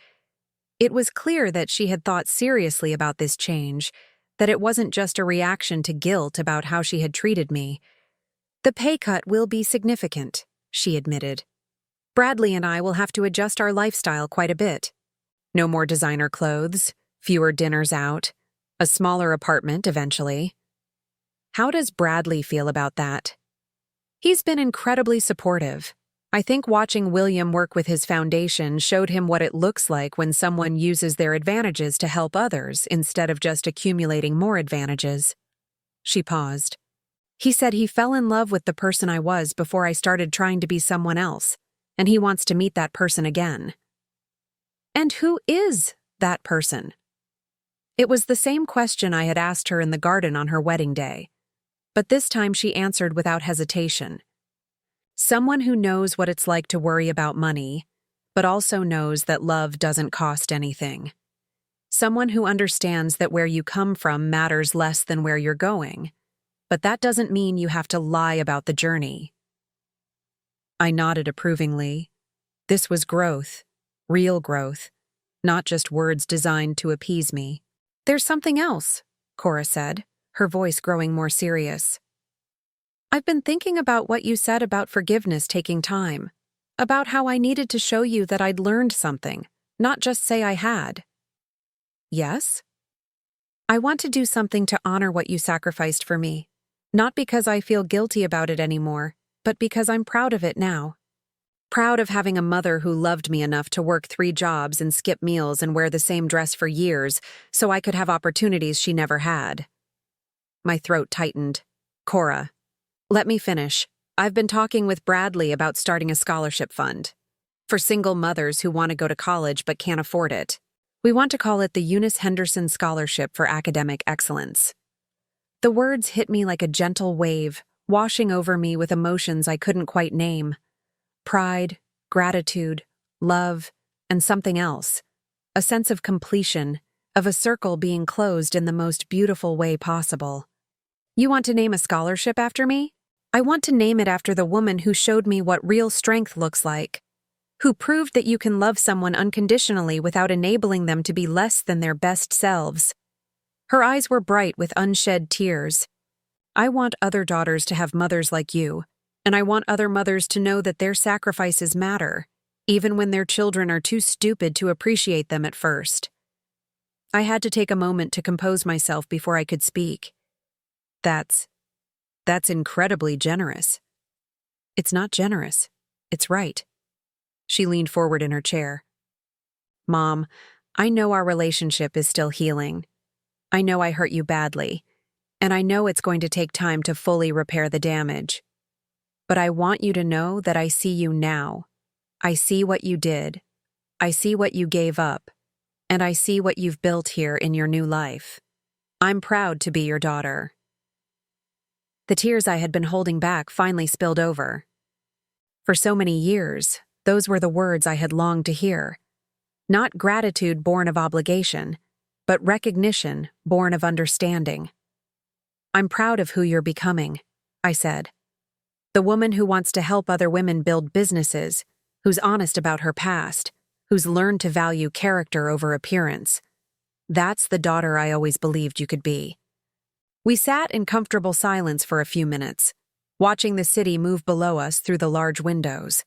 It was clear that she had thought seriously about this change, that it wasn't just a reaction to guilt about how she had treated me. "The pay cut will be significant," she admitted. "Bradley and I will have to adjust our lifestyle quite a bit. No more designer clothes, fewer dinners out, a smaller apartment eventually." "How does Bradley feel about that?" "He's been incredibly supportive. I think watching William work with his foundation showed him what it looks like when someone uses their advantages to help others instead of just accumulating more advantages." She paused. "He said he fell in love with the person I was before I started trying to be someone else, and he wants to meet that person again." "And who is that person?" It was the same question I had asked her in the garden on her wedding day, but this time she answered without hesitation. "Someone who knows what it's like to worry about money, but also knows that love doesn't cost anything. Someone who understands that where you come from matters less than where you're going, but that doesn't mean you have to lie about the journey." I nodded approvingly. This was growth, real growth, not just words designed to appease me. There's something else, Cora said, her voice growing more serious. I've been thinking about what you said about forgiveness taking time, about how I needed to show you that I'd learned something, not just say I had. Yes? I want to do something to honor what you sacrificed for me, not because I feel guilty about it anymore, but because I'm proud of it now. Proud of having a mother who loved me enough to work 3 jobs and skip meals and wear the same dress for years so I could have opportunities she never had. My throat tightened. Cora, let me finish. I've been talking with Bradley about starting a scholarship fund for single mothers who want to go to college but can't afford it. We want to call it the Eunice Henderson Scholarship for Academic Excellence. The words hit me like a gentle wave, washing over me with emotions I couldn't quite name. Pride, gratitude, love, and something else. A sense of completion, of a circle being closed in the most beautiful way possible. You want to name a scholarship after me? I want to name it after the woman who showed me what real strength looks like, who proved that you can love someone unconditionally without enabling them to be less than their best selves. Her eyes were bright with unshed tears. I want other daughters to have mothers like you, and I want other mothers to know that their sacrifices matter, even when their children are too stupid to appreciate them at first. I had to take a moment to compose myself before I could speak. That's incredibly generous. It's not generous. It's right. She leaned forward in her chair. Mom, I know our relationship is still healing. I know I hurt you badly, and I know it's going to take time to fully repair the damage. But I want you to know that I see you now. I see what you did. I see what you gave up. And I see what you've built here in your new life. I'm proud to be your daughter. The tears I had been holding back finally spilled over. For so many years, those were the words I had longed to hear. Not gratitude born of obligation, but recognition born of understanding. I'm proud of who you're becoming, I said. The woman who wants to help other women build businesses, who's honest about her past, who's learned to value character over appearance. That's the daughter I always believed you could be. We sat in comfortable silence for a few minutes, watching the city move below us through the large windows.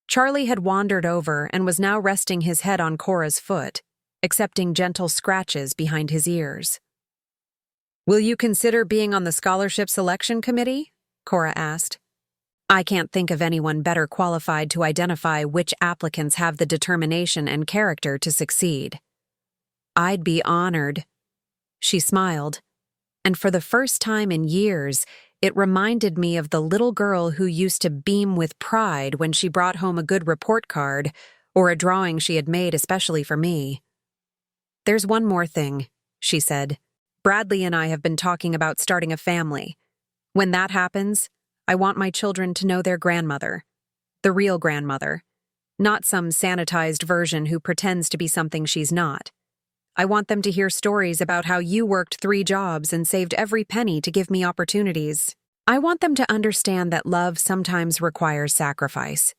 Charlie had wandered over and was now resting his head on Cora's foot, accepting gentle scratches behind his ears. Will you consider being on the scholarship selection committee? Cora asked. I can't think of anyone better qualified to identify which applicants have the determination and character to succeed. I'd be honored. She smiled, and for the first time in years, it reminded me of the little girl who used to beam with pride when she brought home a good report card or a drawing she had made especially for me. There's one more thing, she said. Bradley and I have been talking about starting a family. When that happens, I want my children to know their grandmother, the real grandmother, not some sanitized version who pretends to be something she's not. I want them to hear stories about how you worked 3 jobs and saved every penny to give me opportunities. I want them to understand that love sometimes requires sacrifice,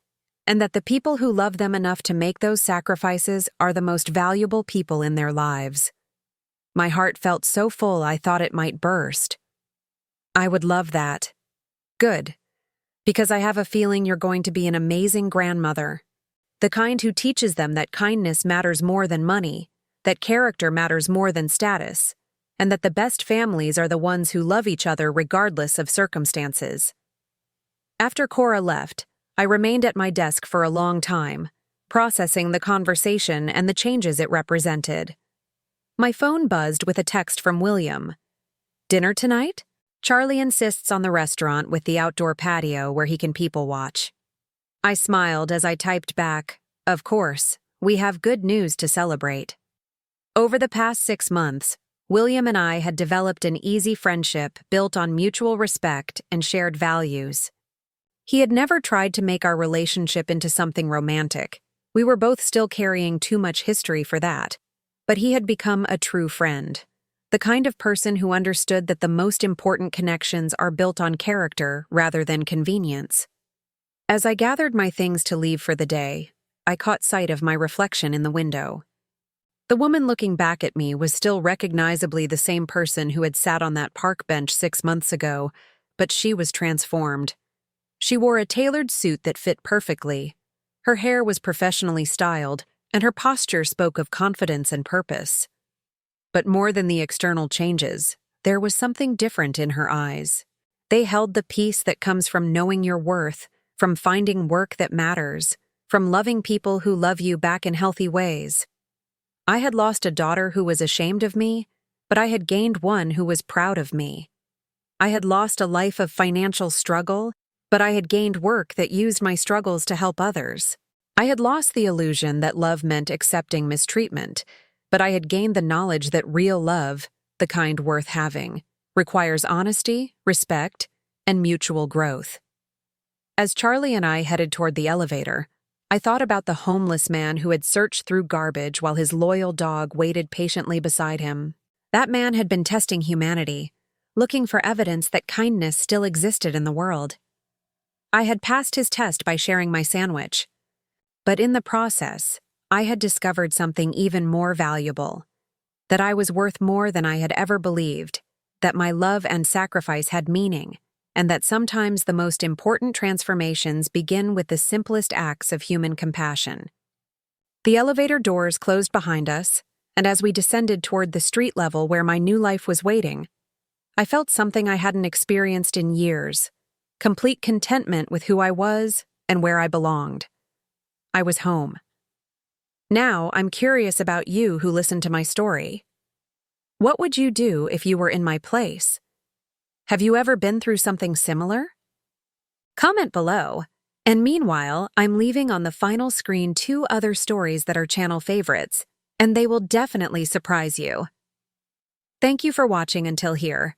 and that the people who love them enough to make those sacrifices are the most valuable people in their lives. My heart felt so full I thought it might burst. I would love that. Good. Because I have a feeling you're going to be an amazing grandmother. The kind who teaches them that kindness matters more than money, that character matters more than status, and that the best families are the ones who love each other regardless of circumstances. After Cora left, I remained at my desk for a long time, processing the conversation and the changes it represented. My phone buzzed with a text from William. Dinner tonight? Charlie insists on the restaurant with the outdoor patio where he can people watch. I smiled as I typed back, of course, we have good news to celebrate. Over the past 6 months, William and I had developed an easy friendship built on mutual respect and shared values. He had never tried to make our relationship into something romantic. We were both still carrying too much history for that. But he had become a true friend. The kind of person who understood that the most important connections are built on character rather than convenience. As I gathered my things to leave for the day, I caught sight of my reflection in the window. The woman looking back at me was still recognizably the same person who had sat on that park bench 6 months ago, but she was transformed. She wore a tailored suit that fit perfectly. Her hair was professionally styled, and her posture spoke of confidence and purpose. But more than the external changes, there was something different in her eyes. They held the peace that comes from knowing your worth, from finding work that matters, from loving people who love you back in healthy ways. I had lost a daughter who was ashamed of me, but I had gained one who was proud of me. I had lost a life of financial struggle, but I had gained work that used my struggles to help others. I had lost the illusion that love meant accepting mistreatment, but I had gained the knowledge that real love, the kind worth having, requires honesty, respect, and mutual growth. As Charlie and I headed toward the elevator, I thought about the homeless man who had searched through garbage while his loyal dog waited patiently beside him. That man had been testing humanity, looking for evidence that kindness still existed in the world. I had passed his test by sharing my sandwich, but in the process, I had discovered something even more valuable, that I was worth more than I had ever believed, that my love and sacrifice had meaning, and that sometimes the most important transformations begin with the simplest acts of human compassion. The elevator doors closed behind us, and as we descended toward the street level where my new life was waiting, I felt something I hadn't experienced in years, complete contentment with who I was and where I belonged. I was home. Now I'm curious about you who listened to my story. What would you do if you were in my place? Have you ever been through something similar? Comment below. And meanwhile, I'm leaving on the final screen 2 other stories that are channel favorites, and they will definitely surprise you. Thank you for watching until here.